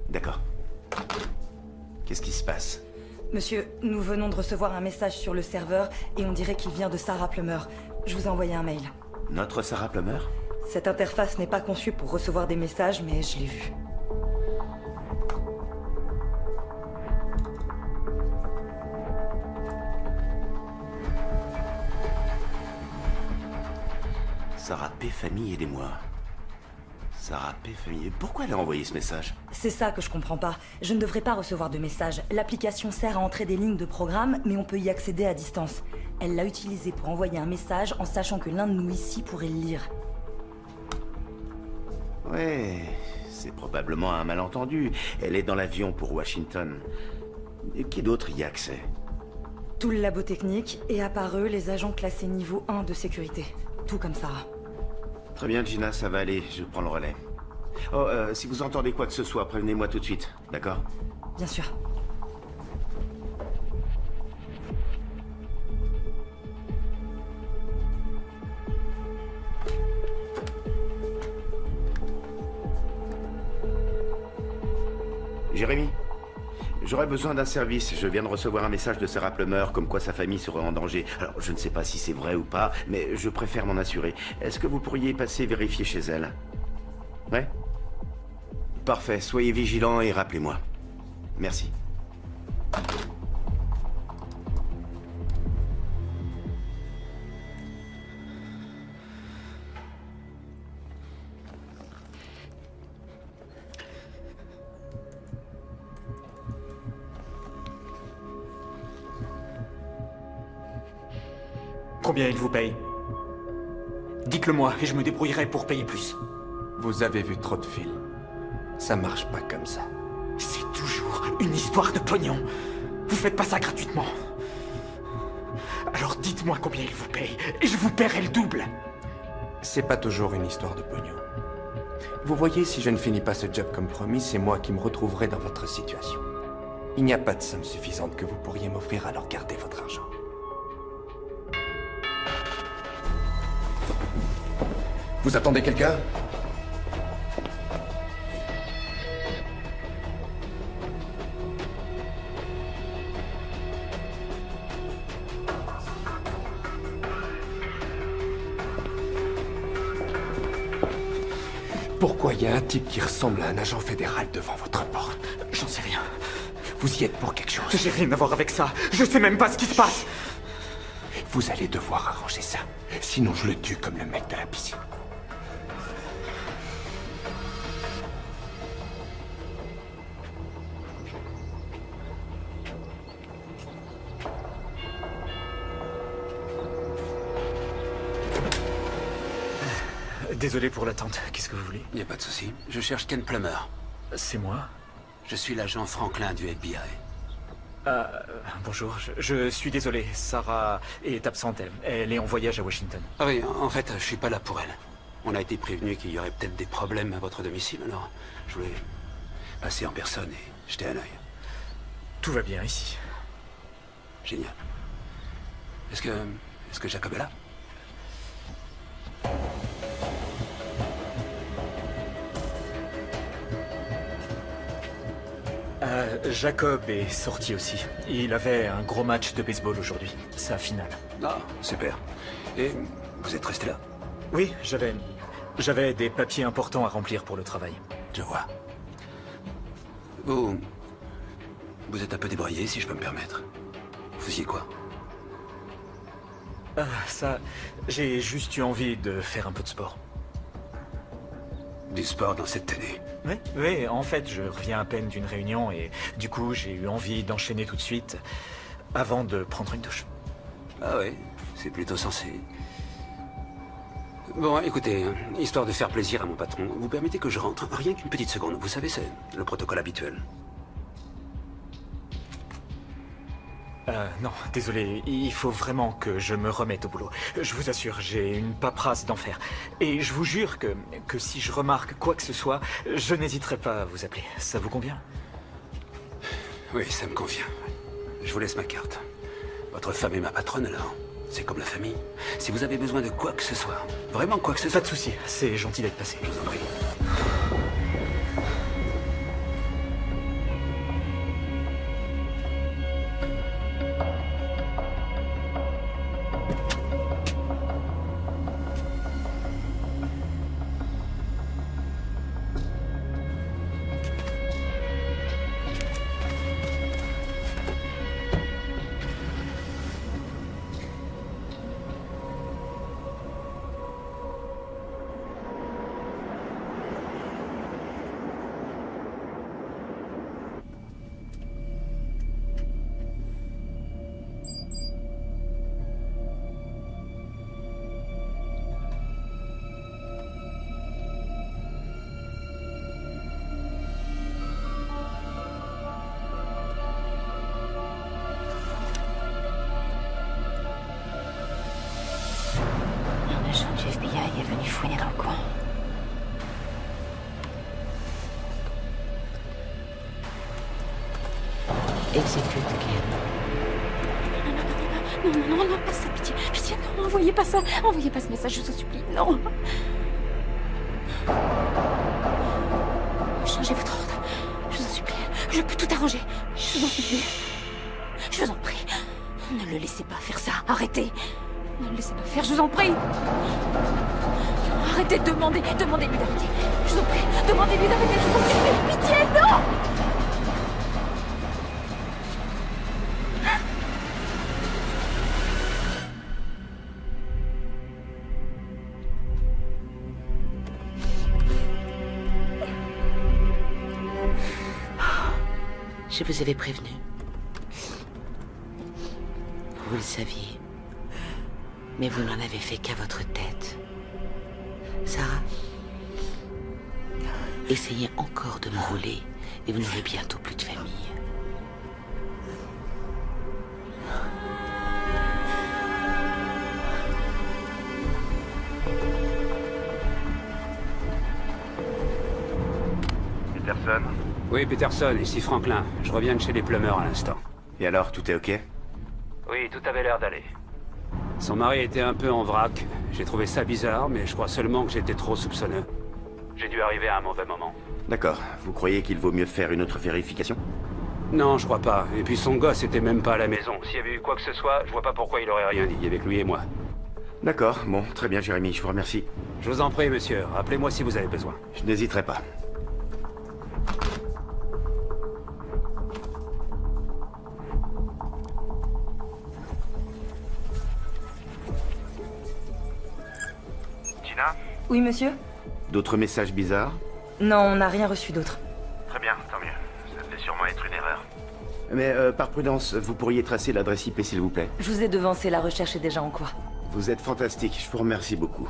D'accord. Qu'est-ce qui se passe? Monsieur, nous venons de recevoir un message sur le serveur et on dirait qu'il vient de Sarah Plummer. Je vous ai envoyé un mail. Notre Sarah Plummer? Cette interface n'est pas conçue pour recevoir des messages, mais je l'ai vue. Sarah P. Famille, aidez-moi. Sarah P. Famille. Pourquoi elle a envoyé ce message? C'est ça que je comprends pas. Je ne devrais pas recevoir de messages. L'application sert à entrer des lignes de programme, mais on peut y accéder à distance. Elle l'a utilisé pour envoyer un message en sachant que l'un de nous ici pourrait le lire. Ouais, c'est probablement un malentendu. Elle est dans l'avion pour Washington. Et qui d'autre y a accès? Tout le labo technique, et à part eux, les agents classés niveau 1 de sécurité. Tout comme Sarah. Très bien, Gina, ça va aller. Je prends le relais. Oh, si vous entendez quoi que ce soit, prévenez-moi tout de suite. D'accord? Bien sûr. Jérémy, j'aurais besoin d'un service. Je viens de recevoir un message de Sarah Plummer comme quoi sa famille serait en danger. Alors, je ne sais pas si c'est vrai ou pas, mais je préfère m'en assurer. Est-ce que vous pourriez passer vérifier chez elle? Ouais? Parfait. Soyez vigilants et rappelez-moi. Merci. Combien il vous paye? Dites-le-moi et je me débrouillerai pour payer plus. Vous avez vu trop de films. Ça marche pas comme ça. C'est toujours une histoire de pognon. Vous faites pas ça gratuitement. Alors dites-moi combien il vous paye et je vous paierai le double. C'est pas toujours une histoire de pognon. Vous voyez, si je ne finis pas ce job comme promis, c'est moi qui me retrouverai dans votre situation. Il n'y a pas de somme suffisante que vous pourriez m'offrir, alors gardez votre argent. Vous attendez quelqu'un? Pourquoi il y a un type qui ressemble à un agent fédéral devant votre porte? J'en sais rien. Vous y êtes pour quelque chose? J'ai rien à voir avec ça. Je sais même pas ce qui se passe. Vous allez devoir arranger ça. Sinon je le tue comme le mec de la piscine. Désolé pour l'attente. Qu'est-ce que vous voulez? Y a pas de souci. Je cherche Ken Plummer. C'est moi? Je suis l'agent Franklin du FBI. Bonjour. Je suis désolé. Sarah est absente. Elle est en voyage à Washington. Ah oui, en fait, je suis pas là pour elle. On a été prévenu qu'il y aurait peut-être des problèmes à votre domicile, alors je voulais passer en personne et jeter un œil. Tout va bien ici. Génial. Est-ce que Jacob est là? Jacob est sorti aussi. Il avait un gros match de baseball aujourd'hui. Sa finale. Ah, super. Et vous êtes resté là? Oui, j'avais des papiers importants à remplir pour le travail. Je vois. Vous Vous êtes un peu débraillé, si je peux me permettre. Vous faisiez quoi? Ça... J'ai juste eu envie de faire un peu de sport. Du sport dans cette tenue? Oui, en fait, je reviens à peine d'une réunion et du coup, j'ai eu envie d'enchaîner tout de suite avant de prendre une douche. Ah ouais, c'est plutôt sensé. Bon, écoutez, histoire de faire plaisir à mon patron, vous permettez que je rentre? Rien qu'une petite seconde, vous savez, c'est le protocole habituel. Non, désolé, il faut vraiment que je me remette au boulot. Je vous assure, j'ai une paperasse d'enfer. Et je vous jure que si je remarque quoi que ce soit, je n'hésiterai pas à vous appeler. Ça vous convient? Oui, ça me convient. Je vous laisse ma carte. Votre femme est ma patronne, alors. C'est comme la famille. Si vous avez besoin de quoi que ce soit, vraiment quoi que ce soit... Pas de souci, c'est gentil d'être passé. Je vous en prie. Exécute, Ken. Non, pas ça, pitié. Pitié, non, envoyez pas ça. Envoyez pas ce message, je vous en supplie. Non. Changez votre ordre. Je vous en supplie. Je peux tout arranger. Je vous en supplie. Je vous en prie. Ne le laissez pas faire ça. Arrêtez. Ne le laissez pas faire, je vous en prie. Arrêtez de demander. Demandez-lui d'arrêter. Je vous en prie. Demandez-lui d'arrêter. Je vous en supplie. Pitié, non. Je vous avais prévenu. Vous le saviez. Mais vous n'en avez fait qu'à votre tête. Sarah, essayez encore de m'enrouler et vous n'aurez bientôt plus de famille. Peterson? Oui, Peterson, ici Franklin. Je reviens de chez les plumeurs à l'instant. Et alors, tout est ok? Oui, tout avait l'air d'aller. Son mari était un peu en vrac. J'ai trouvé ça bizarre, mais je crois seulement que j'étais trop soupçonneux. J'ai dû arriver à un mauvais moment. D'accord. Vous croyez qu'il vaut mieux faire une autre vérification? Non, je crois pas. Et puis son gosse était même pas à la maison. S'il y avait eu quoi que ce soit, je vois pas pourquoi il aurait rien dit avec lui et moi. D'accord. Bon, très bien, Jérémy. Je vous remercie. Je vous en prie, monsieur. Appelez-moi si vous avez besoin. Je n'hésiterai pas. Oui, monsieur? D'autres messages bizarres? Non, on n'a rien reçu d'autre. Très bien, tant mieux. Ça devait sûrement être une erreur. Mais par prudence, vous pourriez tracer l'adresse IP, s'il vous plaît. Je vous ai devancé, la recherche est déjà en cours. Vous êtes fantastique, je vous remercie beaucoup.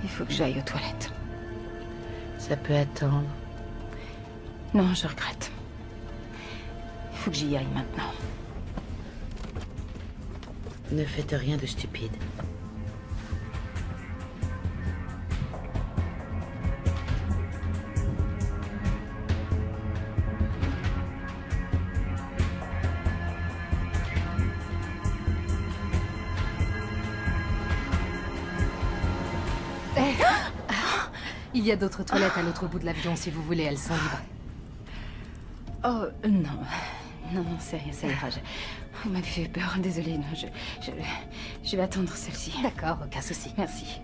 Il faut que j'aille aux toilettes. Ça peut attendre. Non, je regrette. Il faut que j'y aille maintenant. Ne faites rien de stupide. Il y a d'autres toilettes à l'autre bout de l'avion si vous voulez, elles sont libres. Oh, non. Non, ça ira. Vous m'avez fait peur, désolée. Non, je vais attendre celle-ci. D'accord, aucun souci. Merci.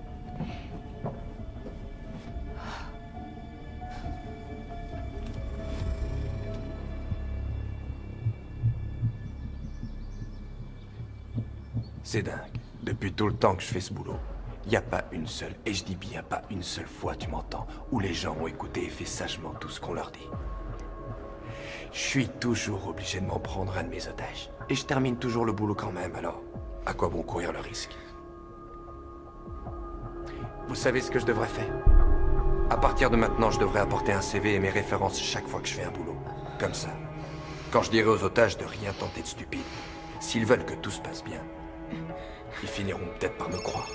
C'est dingue. Depuis tout le temps que je fais ce boulot, il n'y a pas une seule, et je dis bien pas une seule fois, tu m'entends, où les gens ont écouté et fait sagement tout ce qu'on leur dit. Je suis toujours obligé de m'en prendre un de mes otages. Et je termine toujours le boulot quand même, alors à quoi bon courir le risque? Vous savez ce que je devrais faire? À partir de maintenant, je devrais apporter un CV et mes références chaque fois que je fais un boulot. Comme ça. Quand je dirai aux otages de rien tenter de stupide, s'ils veulent que tout se passe bien, ils finiront peut-être par me croire.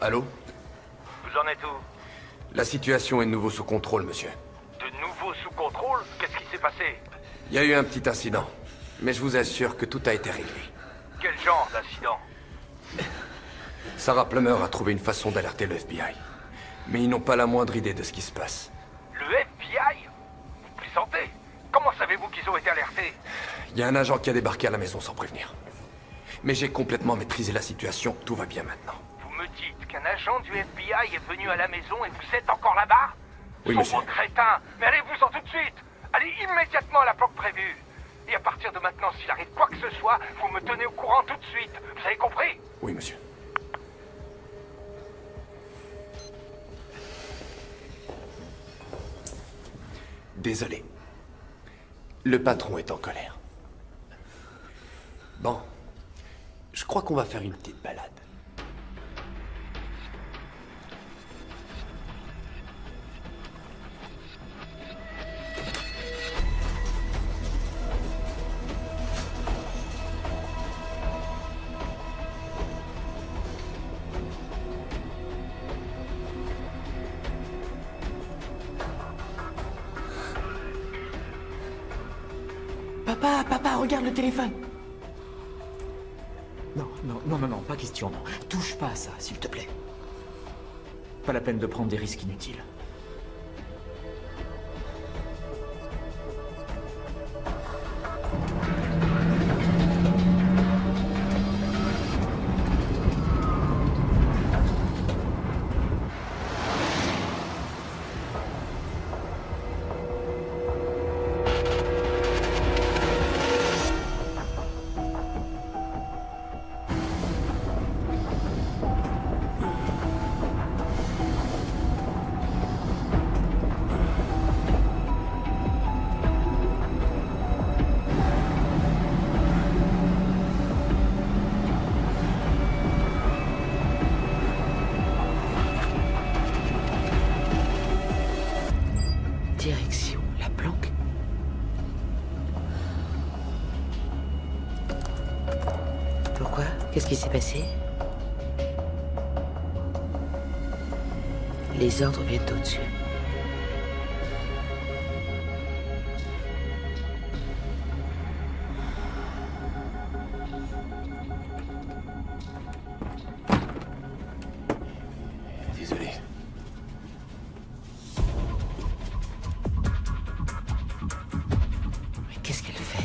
Allô? Vous en êtes où? La situation est de nouveau sous contrôle, monsieur. De nouveau sous contrôle? Qu'est-ce qui s'est passé? Il y a eu un petit incident, mais je vous assure que tout a été réglé. Quel genre d'incident? Sarah Plummer a trouvé une façon d'alerter le FBI. Mais ils n'ont pas la moindre idée de ce qui se passe. Le FBI? Vous plaisantez? Comment savez-vous qu'ils ont été alertés? Il y a un agent qui a débarqué à la maison sans prévenir. Mais j'ai complètement maîtrisé la situation, tout va bien maintenant. Vous me dites qu'un agent du FBI est venu à la maison et vous êtes encore là-bas? Oui, monsieur. Sombre crétin! Mais allez-vous-en tout de suite! Allez immédiatement à la planque prévue! Et à partir de maintenant, s'il arrive quoi que ce soit, vous me tenez au courant tout de suite. Vous avez compris? Oui, monsieur. Désolé. Le patron est en colère. Bon. Je crois qu'on va faire une petite balade. Papa, regarde le téléphone. Non, pas question, non. Touche pas à ça, s'il te plaît. Pas la peine de prendre des risques inutiles. Direction la planque. Pourquoi? Qu'est-ce qui s'est passé? Les ordres viennent au-dessus. Désolé. Qu'est-ce qu'elle fait?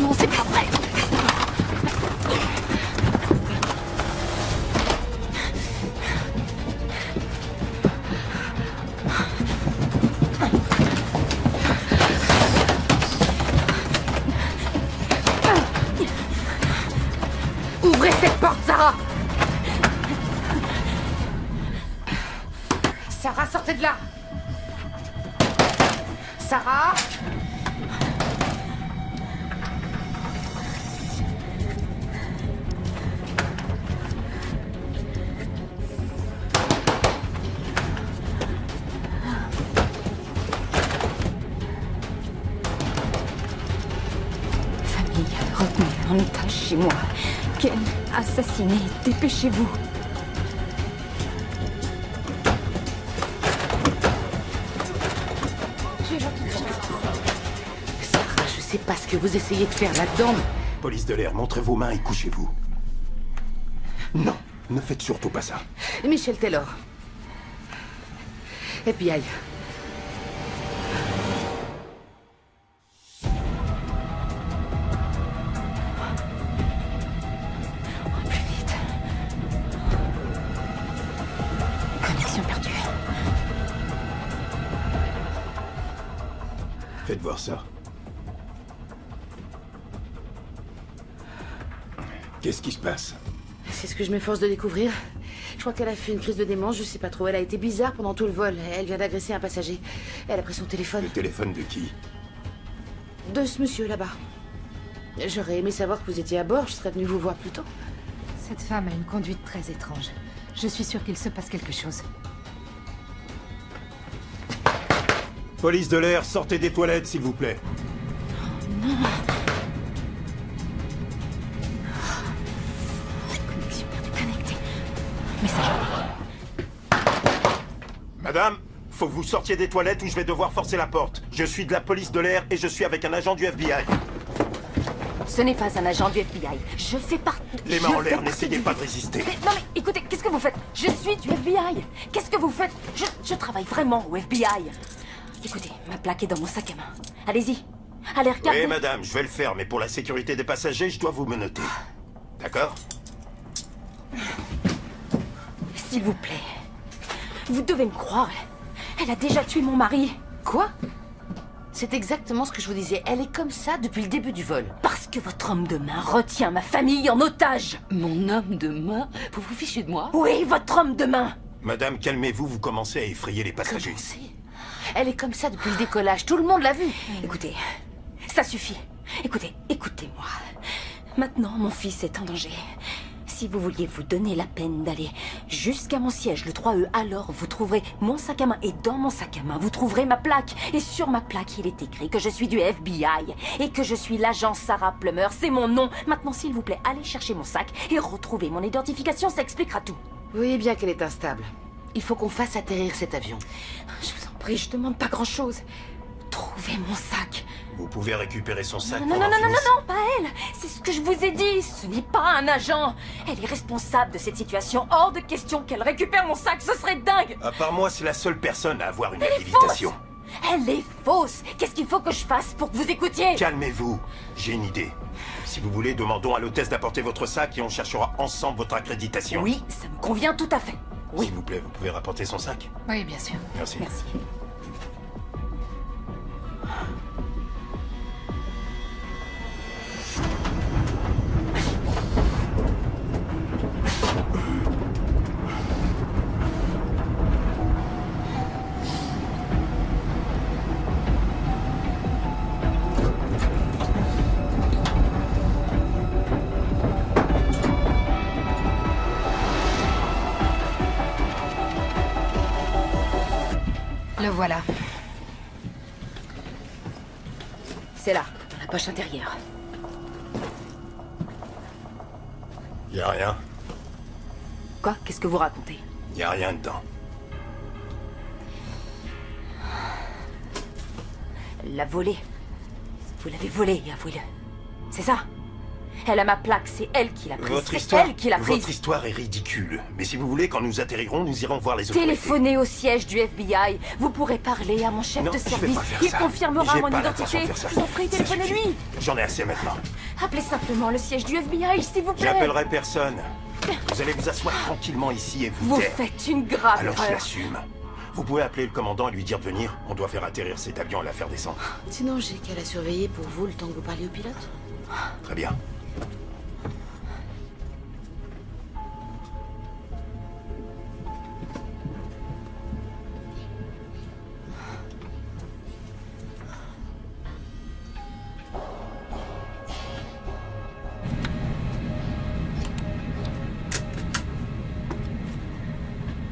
Non, c'est pas vrai. Ouvrez cette porte, Sarah! Sarah, sortez de là! Sarah! Famille retenue en otage chez moi. Ken assassiné. Dépêchez-vous. sais pas ce que vous essayez de faire là-dedans. Police de l'air, montrez vos mains et couchez-vous. Non, ne faites surtout pas ça. Michel Taylor. FBI. Plus vite. Connexion perdue. Faites voir ça. Qu'est-ce qui se passe? C'est ce que je m'efforce de découvrir. Je crois qu'elle a fait une crise de démence, je sais pas trop. Elle a été bizarre pendant tout le vol. Elle vient d'agresser un passager. Elle a pris son téléphone. Le téléphone de qui? De ce monsieur là-bas. J'aurais aimé savoir que vous étiez à bord, je serais venu vous voir plus tôt. Cette femme a une conduite très étrange. Je suis sûre qu'il se passe quelque chose. Police de l'air, sortez des toilettes, s'il vous plaît. Non. Madame, faut que vous sortiez des toilettes ou je vais devoir forcer la porte. Je suis de la police de l'air et je suis avec un agent du FBI. Ce n'est pas un agent du FBI. Je fais partie... Les mains en l'air, n'essayez pas de résister. Non mais écoutez, qu'est-ce que vous faites? Je suis du FBI. Qu'est-ce que vous faites? Je travaille vraiment au FBI. Écoutez, ma plaque est dans mon sac à main. Allez-y. Allez, regardez. Oui, madame, je vais le faire, mais pour la sécurité des passagers, je dois vous menotter. D'accord? S'il vous plaît. Vous devez me croire. Elle a déjà tué mon mari. Quoi? C'est exactement ce que je vous disais. Elle est comme ça depuis le début du vol. Parce que votre homme de main retient ma famille en otage. Mon homme de main? Vous vous fichez de moi? Oui, votre homme de main. Madame, calmez-vous, vous commencez à effrayer les passagers. Elle est comme ça depuis le décollage. Tout le monde l'a vu. Écoutez, ça suffit. Écoutez-moi. Maintenant, mon fils est en danger. Si vous vouliez vous donner la peine d'aller jusqu'à mon siège, le 3E, alors vous trouverez mon sac à main. Et dans mon sac à main, vous trouverez ma plaque. Et sur ma plaque, il est écrit que je suis du FBI et que je suis l'agent Sarah Plummer. C'est mon nom. Maintenant, s'il vous plaît, allez chercher mon sac et retrouvez mon identification. Ça expliquera tout. Vous voyez bien qu'elle est instable. Il faut qu'on fasse atterrir cet avion. Je vous en prie, je demande pas grand-chose. Trouvez mon sac. Vous pouvez récupérer son sac. Non, pas elle. C'est ce que je vous ai dit. Ce n'est pas un agent. Elle est responsable de cette situation. Hors de question qu'elle récupère mon sac. Ce serait dingue. À part moi, c'est la seule personne à avoir une Elle est habilitation. Elle est fausse. Qu'est-ce qu'il faut que je fasse pour que vous écoutiez? Calmez-vous. J'ai une idée. Si vous voulez, demandons à l'hôtesse d'apporter votre sac et on cherchera ensemble votre accréditation. Oui, ça me convient tout à fait. Oui. S'il vous plaît, vous pouvez rapporter son sac? Oui, bien sûr. Merci. Merci. Le voilà. C'est là, dans la poche intérieure. Y a rien. Quoi? Qu'est-ce que vous racontez? Y a rien dedans. Elle l'a volé. Vous l'avez volé, avouez-le. C'est ça? Elle a ma plaque, c'est elle qui l'a prise. C'est elle qui l'a prise. Votre histoire est ridicule. Mais si vous voulez, quand nous atterrirons, nous irons voir les autorités. Téléphonez au siège du FBI. Vous pourrez parler à mon chef de service. Il confirmera mon identité. Je vous en prie, téléphonez-lui. J'en ai assez maintenant. Appelez simplement le siège du FBI, s'il vous plaît. J'appellerai personne. Vous allez vous asseoir tranquillement ici et vous taire. Vous faites une grave Alors je erreur. l'assume. Vous pouvez appeler le commandant et lui dire de venir. On doit faire atterrir cet avion et la faire descendre. Sinon, j'ai qu'à la surveiller pour vous le temps que vous parliez au pilote. Très bien.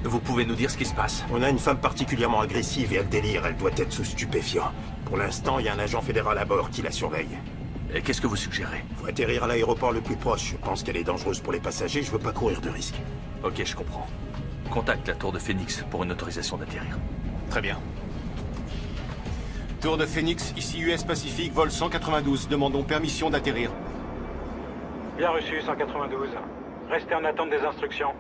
Vous pouvez nous dire ce qui se passe? On a une femme particulièrement agressive et elle délire. Elle doit être sous stupéfiant. Pour l'instant, il y a un agent fédéral à bord qui la surveille. Et qu'est-ce que vous suggérez? Faut atterrir à l'aéroport le plus proche. Je pense qu'elle est dangereuse pour les passagers. Je veux pas courir de risque. Ok, je comprends. Contacte la tour de Phoenix pour une autorisation d'atterrir. Très bien. Tour de Phoenix, ici US Pacifique, vol 192. Demandons permission d'atterrir. Bien reçu, 192. Restez en attente des instructions.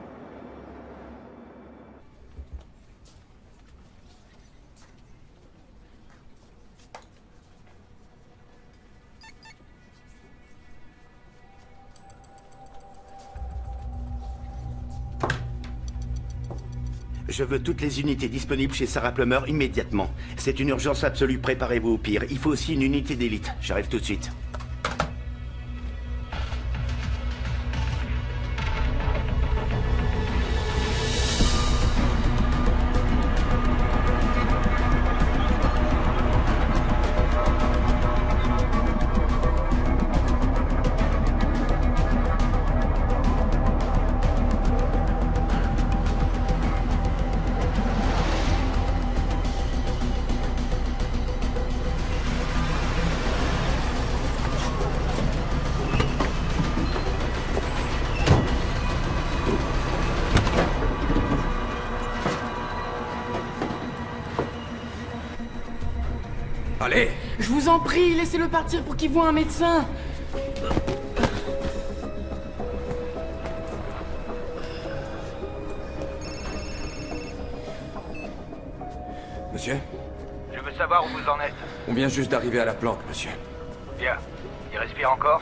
Je veux toutes les unités disponibles chez Sarah Plummer immédiatement. C'est une urgence absolue, préparez-vous au pire. Il faut aussi une unité d'élite. J'arrive tout de suite. Allez! Je vous en prie, laissez-le partir pour qu'il voie un médecin. Monsieur? Je veux savoir où vous en êtes. On vient juste d'arriver à la planque, monsieur. Bien. Il respire encore?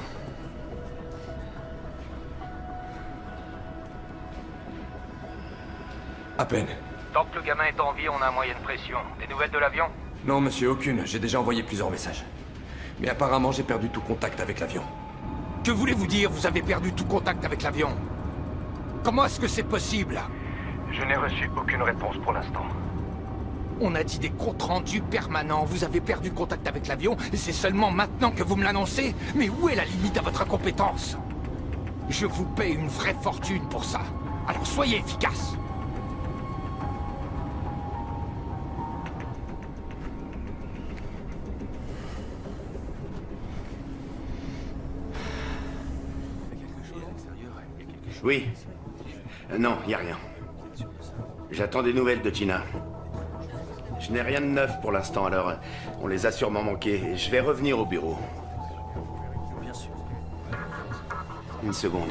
À peine. Tant que le gamin est en vie, on a un moyen de pression. Des nouvelles de l'avion? Non, monsieur, aucune. J'ai déjà envoyé plusieurs messages. Mais apparemment, j'ai perdu tout contact avec l'avion. Que voulez-vous dire, vous avez perdu tout contact avec l'avion? Comment est-ce que c'est possible? Je n'ai reçu aucune réponse pour l'instant. On a dit des comptes rendus permanents. Vous avez perdu contact avec l'avion et c'est seulement maintenant que vous me l'annoncez? Mais où est la limite à votre incompétence? Je vous paie une vraie fortune pour ça. Alors soyez efficace. Oui. Non, y a rien. J'attends des nouvelles de Gina. Je n'ai rien de neuf pour l'instant, alors on les a sûrement manqués. Je vais revenir au bureau. Bien sûr. Une seconde.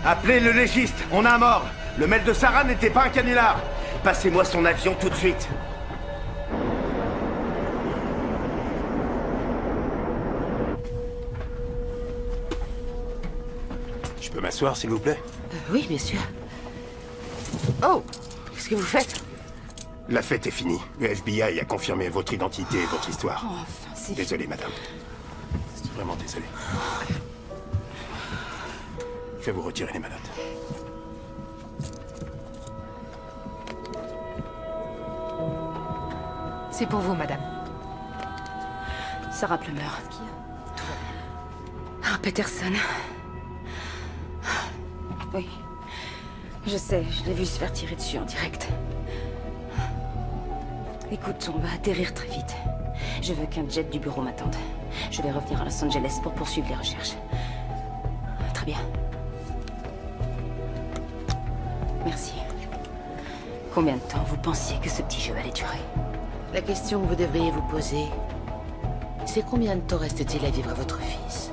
Appelez le légiste, on a un mort. Le mail de Sarah n'était pas un canular. Passez-moi son avion tout de suite. Je peux m'asseoir, s'il vous plaît? Oui, bien sûr. Oh, qu'est-ce que vous faites? La fête est finie. Le FBI a confirmé votre identité et votre histoire. Oh, enfin, c'est... Désolé, madame. Vraiment désolé. Je vais vous retirer les menottes. C'est pour vous, madame. Sarah Plummer. Ah, Peterson. Oui. Je sais, je l'ai vu se faire tirer dessus en direct. Écoute, on va atterrir très vite. Je veux qu'un jet du bureau m'attende. Je vais revenir à Los Angeles pour poursuivre les recherches. Très bien. Merci. Combien de temps vous pensiez que ce petit jeu allait durer? La question que vous devriez vous poser, c'est combien de temps reste-t-il à vivre à votre fils?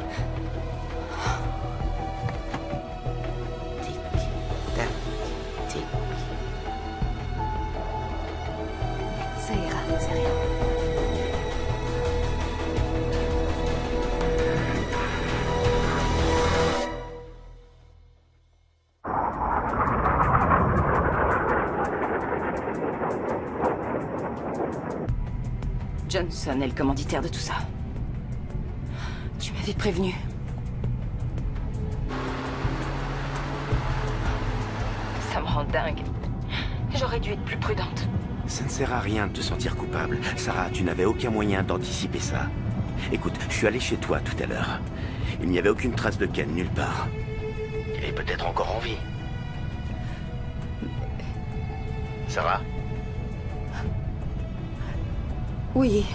Tic, tac, tic. Ça ira, c'est rien. Johnson est le commanditaire de tout ça. Tu m'avais prévenu. Ça me rend dingue. J'aurais dû être plus prudente. Ça ne sert à rien de te sentir coupable. Sarah, tu n'avais aucun moyen d'anticiper ça. Écoute, je suis allé chez toi tout à l'heure. Il n'y avait aucune trace de Ken nulle part. Il est peut-être encore en vie. Sarah? Oui.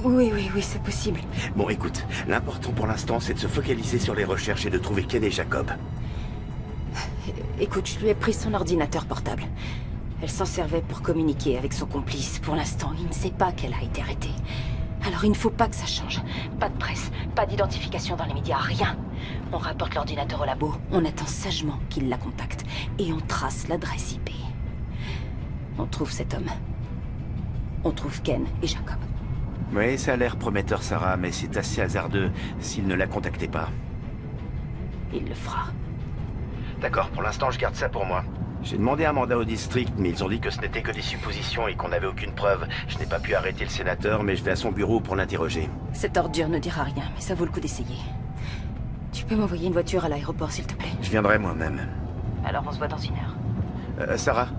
Oui, c'est possible. Bon, écoute, l'important pour l'instant, c'est de se focaliser sur les recherches et de trouver Ken et Jacob. Écoute, je lui ai pris son ordinateur portable. Elle s'en servait pour communiquer avec son complice. Pour l'instant, il ne sait pas qu'elle a été arrêtée. Alors il ne faut pas que ça change. Pas de presse, pas d'identification dans les médias, rien. On rapporte l'ordinateur au labo, on attend sagement qu'il la contacte. Et on trace l'adresse IP. On trouve cet homme. On trouve Ken et Jacob. Oui, ça a l'air prometteur, Sarah, mais c'est assez hasardeux s'il ne la contactait pas. Il le fera. D'accord, pour l'instant, je garde ça pour moi. J'ai demandé un mandat au district, mais ils ont dit que ce n'était que des suppositions et qu'on n'avait aucune preuve. Je n'ai pas pu arrêter le sénateur, mais je vais à son bureau pour l'interroger. Cette ordure ne dira rien, mais ça vaut le coup d'essayer. Tu peux m'envoyer une voiture à l'aéroport, s'il te plaît? Je viendrai moi-même. Alors on se voit dans 1 heure. Sarah,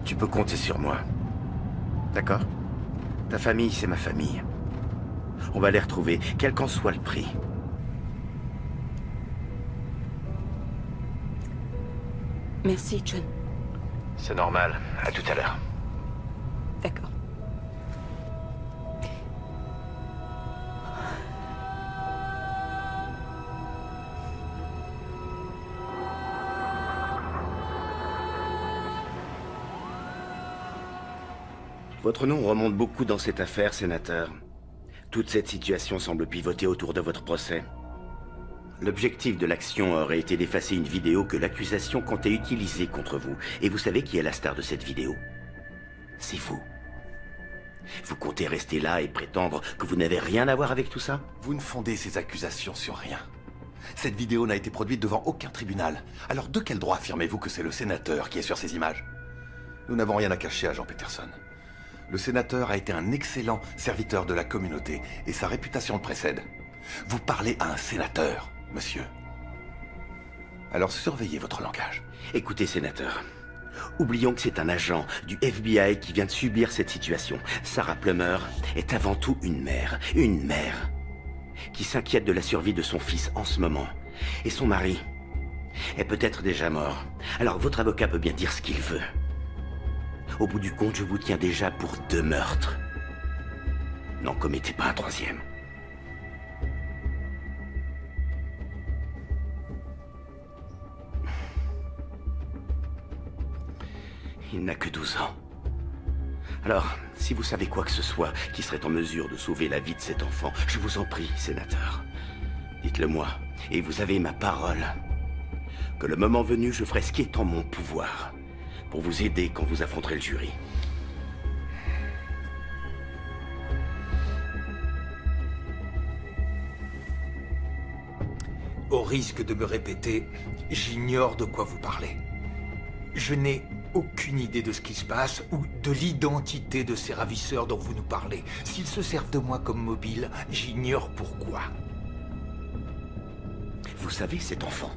tu peux compter sur moi. D'accord? Ta famille, c'est ma famille. On va les retrouver, quel qu'en soit le prix. Merci, John. C'est normal. À tout à l'heure. D'accord. Votre nom remonte beaucoup dans cette affaire, sénateur. Toute cette situation semble pivoter autour de votre procès. L'objectif de l'action aurait été d'effacer une vidéo que l'accusation comptait utiliser contre vous. Et vous savez qui est la star de cette vidéo? C'est vous. Vous comptez rester là et prétendre que vous n'avez rien à voir avec tout ça? Vous ne fondez ces accusations sur rien. Cette vidéo n'a été produite devant aucun tribunal. Alors de quel droit affirmez-vous que c'est le sénateur qui est sur ces images? Nous n'avons rien à cacher à Jean Peterson. Le sénateur a été un excellent serviteur de la communauté et sa réputation le précède. Vous parlez à un sénateur, monsieur. Alors surveillez votre langage. Écoutez, sénateur. Oublions que c'est un agent du FBI qui vient de subir cette situation. Sarah Plummer est avant tout une mère qui s'inquiète de la survie de son fils en ce moment. Et son mari est peut-être déjà mort. Alors votre avocat peut bien dire ce qu'il veut. Au bout du compte, je vous tiens déjà pour 2 meurtres. N'en commettez pas un 3e. Il n'a que 12 ans. Alors, si vous savez quoi que ce soit qui serait en mesure de sauver la vie de cet enfant, je vous en prie, sénateur. Dites-le moi, et vous avez ma parole, que le moment venu, je ferai ce qui est en mon pouvoir pour vous aider quand vous affronterez le jury. Au risque de me répéter, j'ignore de quoi vous parlez. Je n'ai aucune idée de ce qui se passe ou de l'identité de ces ravisseurs dont vous nous parlez. S'ils se servent de moi comme mobile, j'ignore pourquoi. Vous savez, cet enfant,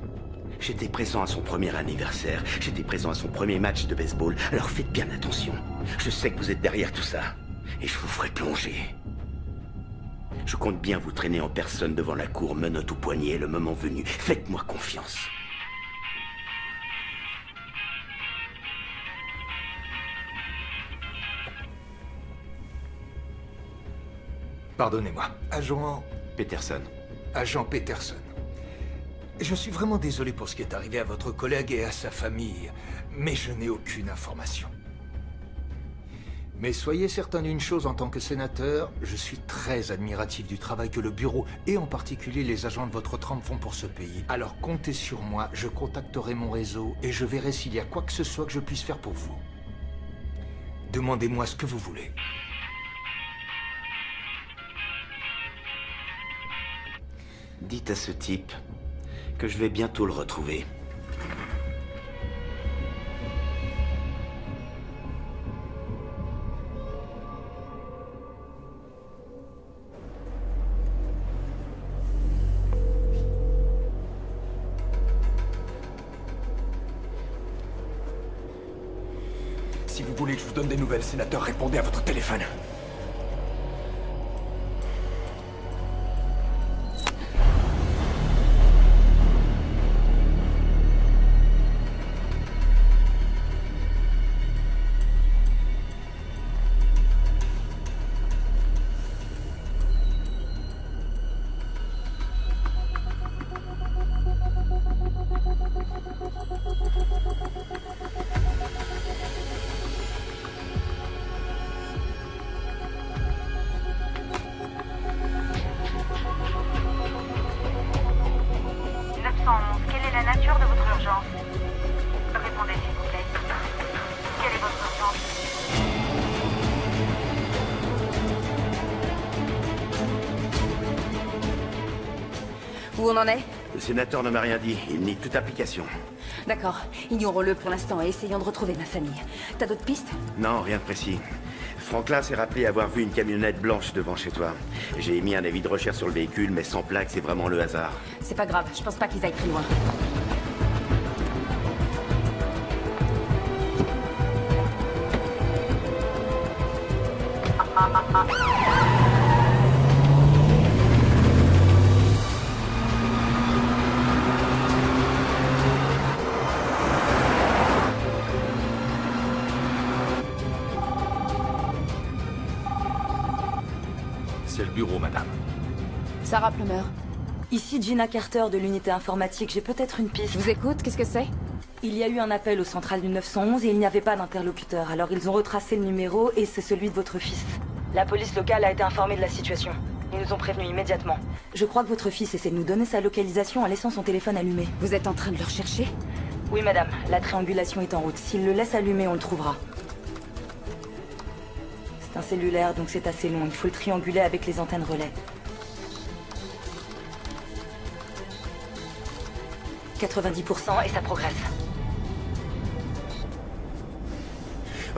j'étais présent à son premier anniversaire, j'étais présent à son premier match de baseball, alors faites bien attention. Je sais que vous êtes derrière tout ça, et je vous ferai plonger. Je compte bien vous traîner en personne devant la cour, menottes au poignet, le moment venu. Faites-moi confiance. Pardonnez-moi, agent Peterson. Agent Peterson. Je suis vraiment désolé pour ce qui est arrivé à votre collègue et à sa famille, mais je n'ai aucune information. Mais soyez certain d'une chose en tant que sénateur, je suis très admiratif du travail que le bureau, et en particulier les agents de votre trempe font pour ce pays. Alors comptez sur moi, je contacterai mon réseau et je verrai s'il y a quoi que ce soit que je puisse faire pour vous. Demandez-moi ce que vous voulez. Dites à ce type que je vais bientôt le retrouver. Si vous voulez que je vous donne des nouvelles, sénateur, répondez à votre téléphone. Où on en est? Le sénateur ne m'a rien dit. Il nie toute application. D'accord. Ignorons-le pour l'instant et essayons de retrouver ma famille. T'as d'autres pistes? Non, rien de précis. Franklin s'est rappelé avoir vu une camionnette blanche devant chez toi. J'ai émis un avis de recherche sur le véhicule, mais sans plaque, c'est vraiment le hasard. C'est pas grave, je pense pas qu'ils aillent très loin. C'est le bureau, madame. Sarah Plummer. Ici Gina Carter de l'unité informatique, j'ai peut-être une piste. Je vous écoute, qu'est-ce que c'est? Il y a eu un appel au central du 911 et il n'y avait pas d'interlocuteur. Alors ils ont retracé le numéro et c'est celui de votre fils. La police locale a été informée de la situation. Ils nous ont prévenus immédiatement. Je crois que votre fils essaie de nous donner sa localisation en laissant son téléphone allumé. Vous êtes en train de le rechercher? Oui madame, la triangulation est en route. S'il le laisse allumer, on le trouvera. C'est un cellulaire, donc c'est assez long. Il faut le trianguler avec les antennes relais. 90% et ça progresse.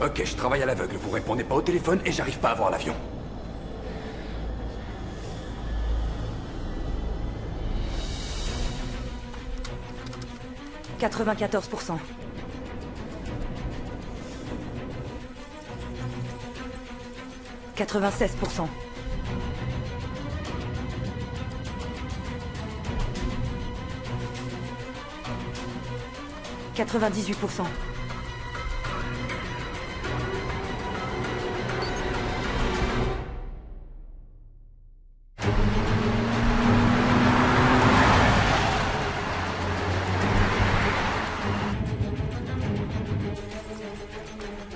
Ok, je travaille à l'aveugle. Vous répondez pas au téléphone et j'arrive pas à voir l'avion. « 94%. 96%. 98%.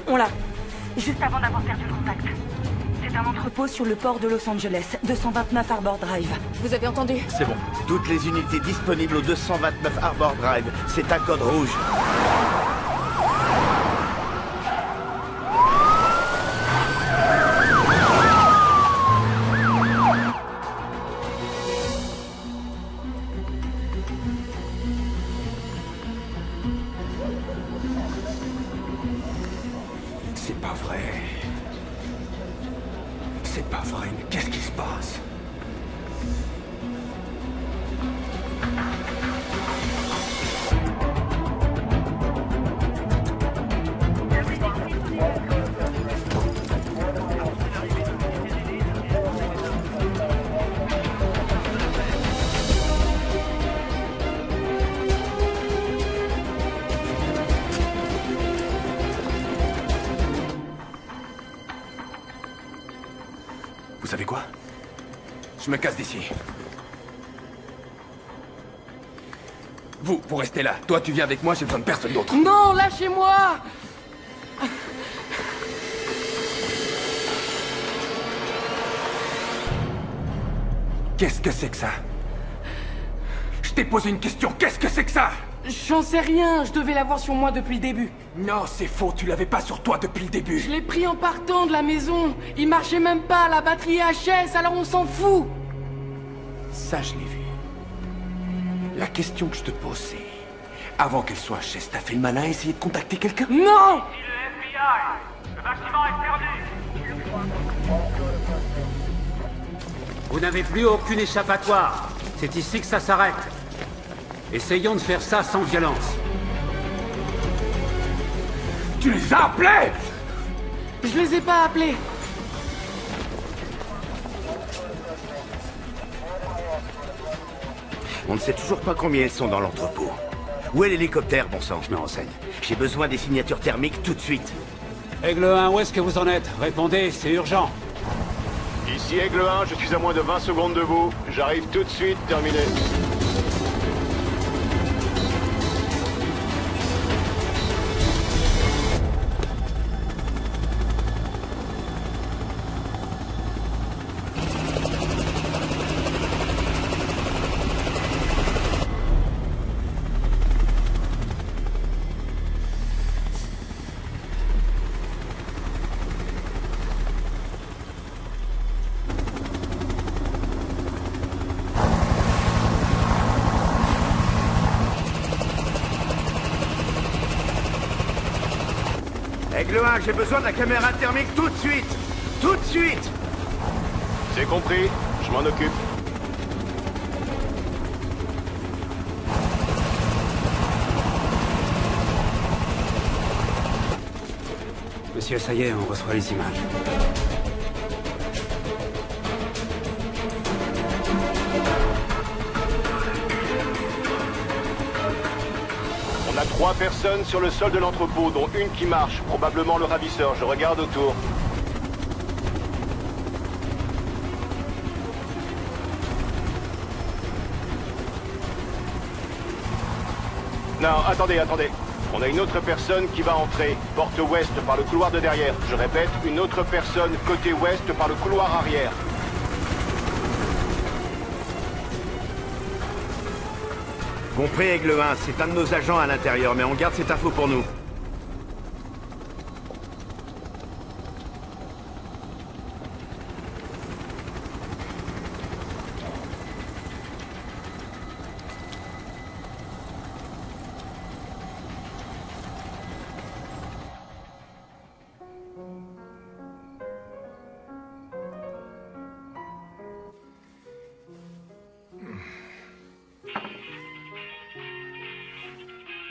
On l'a. Juste avant d'avoir perdu le contact. C'est un entrepôt sur le port de Los Angeles, 229 Harbor Drive. Vous avez entendu? C'est bon. Toutes les unités disponibles au 229 Harbor Drive. C'est un code rouge. C'est pas vrai. C'est pas vrai, mais qu'est-ce qui se passe? Vous savez quoi? Je me casse d'ici. Vous restez là. Toi, tu viens avec moi, j'ai besoin de personne d'autre. Non, lâchez-moi! Qu'est-ce que c'est que ça? Je t'ai posé une question, qu'est-ce que c'est que ça? J'en sais rien, je devais l'avoir sur moi depuis le début. Non, c'est faux, tu l'avais pas sur toi depuis le début. Je l'ai pris en partant de la maison. Il marchait même pas, la batterie est HS, alors on s'en fout. Ça, je l'ai vu. La question que je te pose, c'est... Avant qu'elle soit HS, t'as fait le malin à essayer de contacter quelqu'un? Non! Le bâtiment est perdu! Vous n'avez plus aucune échappatoire. C'est ici que ça s'arrête. Essayons de faire ça sans violence. Tu les as appelés? Je les ai pas appelés. On ne sait toujours pas combien ils sont dans l'entrepôt. Où est l'hélicoptère, bon sang? Je me renseigne. J'ai besoin des signatures thermiques tout de suite. Aigle 1, où est-ce que vous en êtes? Répondez, c'est urgent. Ici Aigle 1, je suis à moins de 20 secondes de vous. J'arrive tout de suite, terminé. Aigle 1, j'ai besoin de la caméra thermique tout de suite. Tout de suite. C'est compris, je m'en occupe. Monsieur, ça y est, on reçoit les images. On a 3 personnes sur le sol de l'entrepôt, dont une qui marche, probablement le ravisseur. Je regarde autour. Non, attendez. On a une autre personne qui va entrer, porte ouest par le couloir de derrière. Je répète, une autre personne côté ouest par le couloir arrière. Compris, Aigle 1, c'est un de nos agents à l'intérieur, mais on garde cette info pour nous.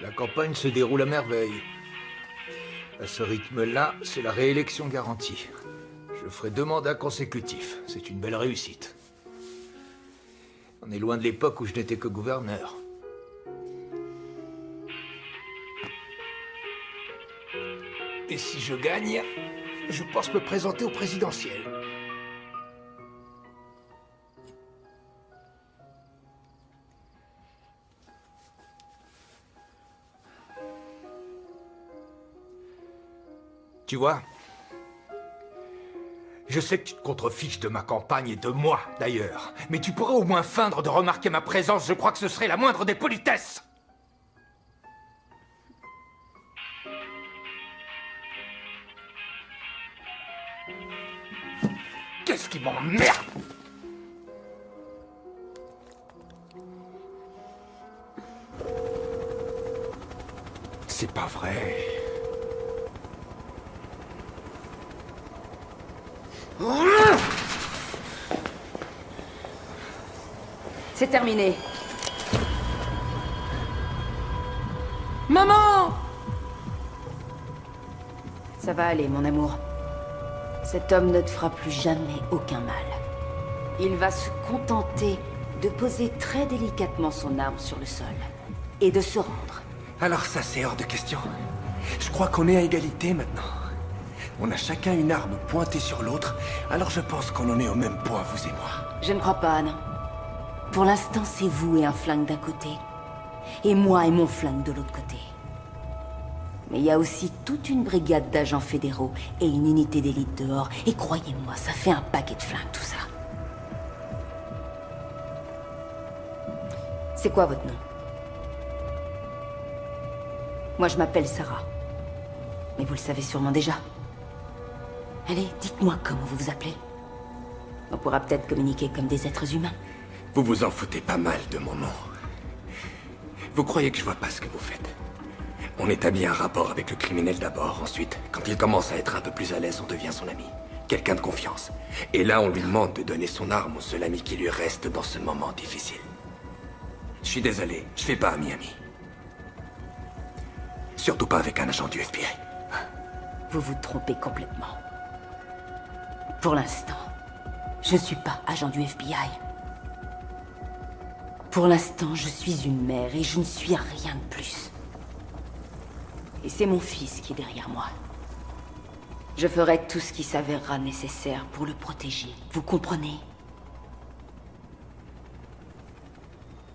La campagne se déroule à merveille. À ce rythme-là, c'est la réélection garantie. Je ferai 2 mandats consécutifs. C'est une belle réussite. On est loin de l'époque où je n'étais que gouverneur. Et si je gagne, je pense me présenter au présidentiel. Tu vois, je sais que tu te contrefiches de ma campagne et de moi, d'ailleurs. Mais tu pourrais au moins feindre de remarquer ma présence. Je crois que ce serait la moindre des politesses. Qu'est-ce qui m'emmerde? C'est pas vrai. C'est terminé. Maman! Ça va aller, mon amour. Cet homme ne te fera plus jamais aucun mal. Il va se contenter de poser très délicatement son arme sur le sol et de se rendre. Alors ça, c'est hors de question. Je crois qu'on est à égalité maintenant. On a chacun une arme pointée sur l'autre, alors je pense qu'on en est au même point, vous et moi. Je ne crois pas, non. Pour l'instant, c'est vous et un flingue d'un côté, et moi et mon flingue de l'autre côté. Mais il y a aussi toute une brigade d'agents fédéraux et une unité d'élite dehors, et croyez-moi, ça fait un paquet de flingues, tout ça. C'est quoi votre nom? Moi, je m'appelle Sarah. Mais vous le savez sûrement déjà. Allez, dites-moi comment vous vous appelez. On pourra peut-être communiquer comme des êtres humains. Vous vous en foutez pas mal de mon nom. Vous croyez que je vois pas ce que vous faites? On établit un rapport avec le criminel d'abord. Ensuite, quand il commence à être un peu plus à l'aise, on devient son ami. Quelqu'un de confiance. Et là, on lui demande de donner son arme au seul ami qui lui reste dans ce moment difficile. Je suis désolé, je fais pas ami-ami. Surtout pas avec un agent du FBI. Vous vous trompez complètement. Pour l'instant, je ne suis pas agent du FBI. Pour l'instant, je suis une mère et je ne suis rien de plus. Et c'est mon fils qui est derrière moi. Je ferai tout ce qui s'avérera nécessaire pour le protéger. Vous comprenez?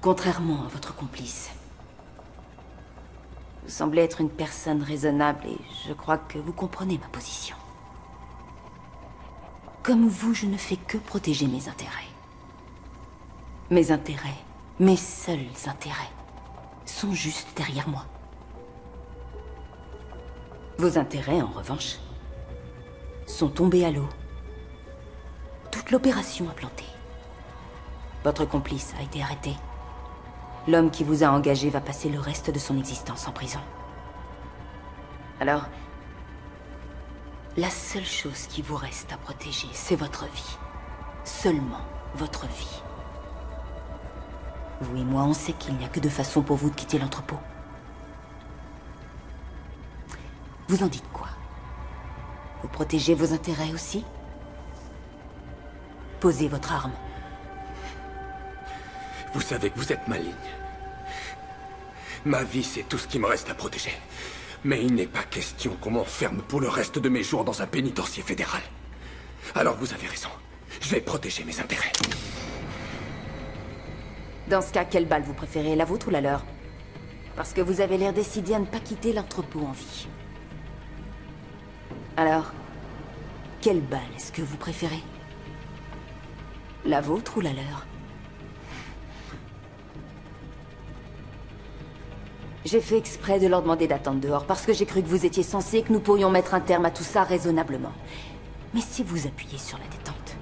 Contrairement à votre complice. Vous semblez être une personne raisonnable et je crois que vous comprenez ma position. Comme vous, je ne fais que protéger mes intérêts. Mes intérêts, mes seuls intérêts, sont juste derrière moi. Vos intérêts, en revanche, sont tombés à l'eau. Toute l'opération a planté. Votre complice a été arrêté. L'homme qui vous a engagé va passer le reste de son existence en prison. Alors, La seule chose qui vous reste à protéger, c'est votre vie. Seulement votre vie. Vous et moi, on sait qu'il n'y a que deux façons pour vous de quitter l'entrepôt. Vous en dites quoi? Vous protégez vos intérêts aussi? Posez votre arme. Vous savez que vous êtes maligne. Ma vie, c'est tout ce qui me reste à protéger. Mais il n'est pas question qu'on m'enferme pour le reste de mes jours dans un pénitencier fédéral. Alors vous avez raison. Je vais protéger mes intérêts. Dans ce cas, quelle balle vous préférez, la vôtre ou la leur? Parce que vous avez l'air décidé à ne pas quitter l'entrepôt en vie. Alors, quelle balle est-ce que vous préférez? La vôtre ou la leur? J'ai fait exprès de leur demander d'attendre dehors parce que j'ai cru que vous étiez censé et que nous pourrions mettre un terme à tout ça raisonnablement. Mais si vous appuyez sur la détente,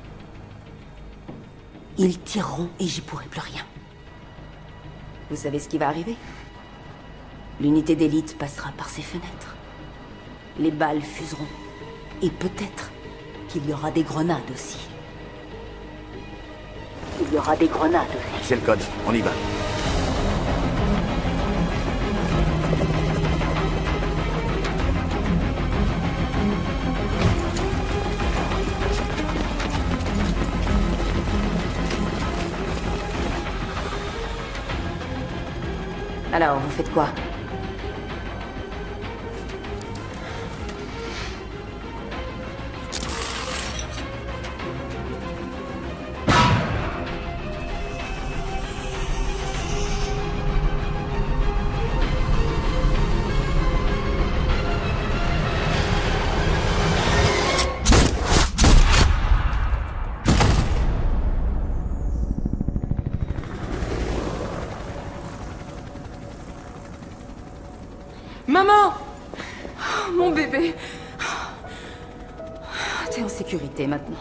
ils tireront et j'y pourrai plus rien. Vous savez ce qui va arriver? L'unité d'élite passera par ces fenêtres. Les balles fuseront. Et peut-être qu'il y aura des grenades aussi. Il y aura des grenades aussi. C'est le code, on y va. Alors, vous faites quoi? Maman! Oh, mon bébé. T'es en sécurité maintenant.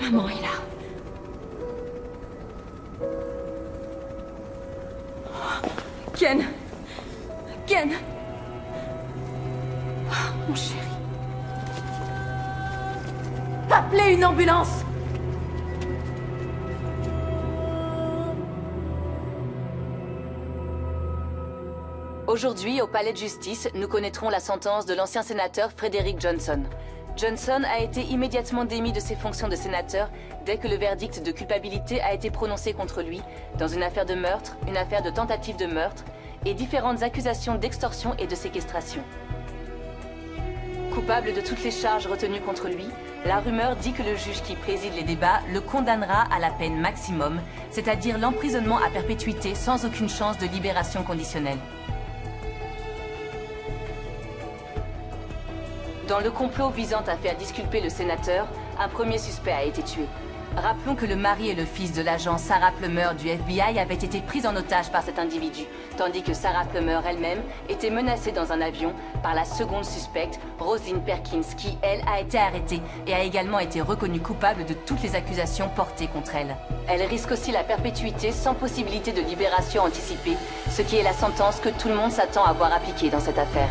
Maman est là. Ken! Ken! Mon chéri. Appelez une ambulance! Aujourd'hui, au Palais de Justice, nous connaîtrons la sentence de l'ancien sénateur Frederick Johnson. Johnson a été immédiatement démis de ses fonctions de sénateur dès que le verdict de culpabilité a été prononcé contre lui dans une affaire de meurtre, une affaire de tentative de meurtre et différentes accusations d'extorsion et de séquestration. Coupable de toutes les charges retenues contre lui, la rumeur dit que le juge qui préside les débats le condamnera à la peine maximum, c'est-à-dire l'emprisonnement à perpétuité sans aucune chance de libération conditionnelle. Dans le complot visant à faire disculper le sénateur, un premier suspect a été tué. Rappelons que le mari et le fils de l'agent Sarah Plummer du FBI avaient été pris en otage par cet individu, tandis que Sarah Plummer elle-même était menacée dans un avion par la seconde suspecte, Rosalind Perkins, qui, elle, a été arrêtée et a également été reconnue coupable de toutes les accusations portées contre elle. Elle risque aussi la perpétuité sans possibilité de libération anticipée, ce qui est la sentence que tout le monde s'attend à voir appliquée dans cette affaire.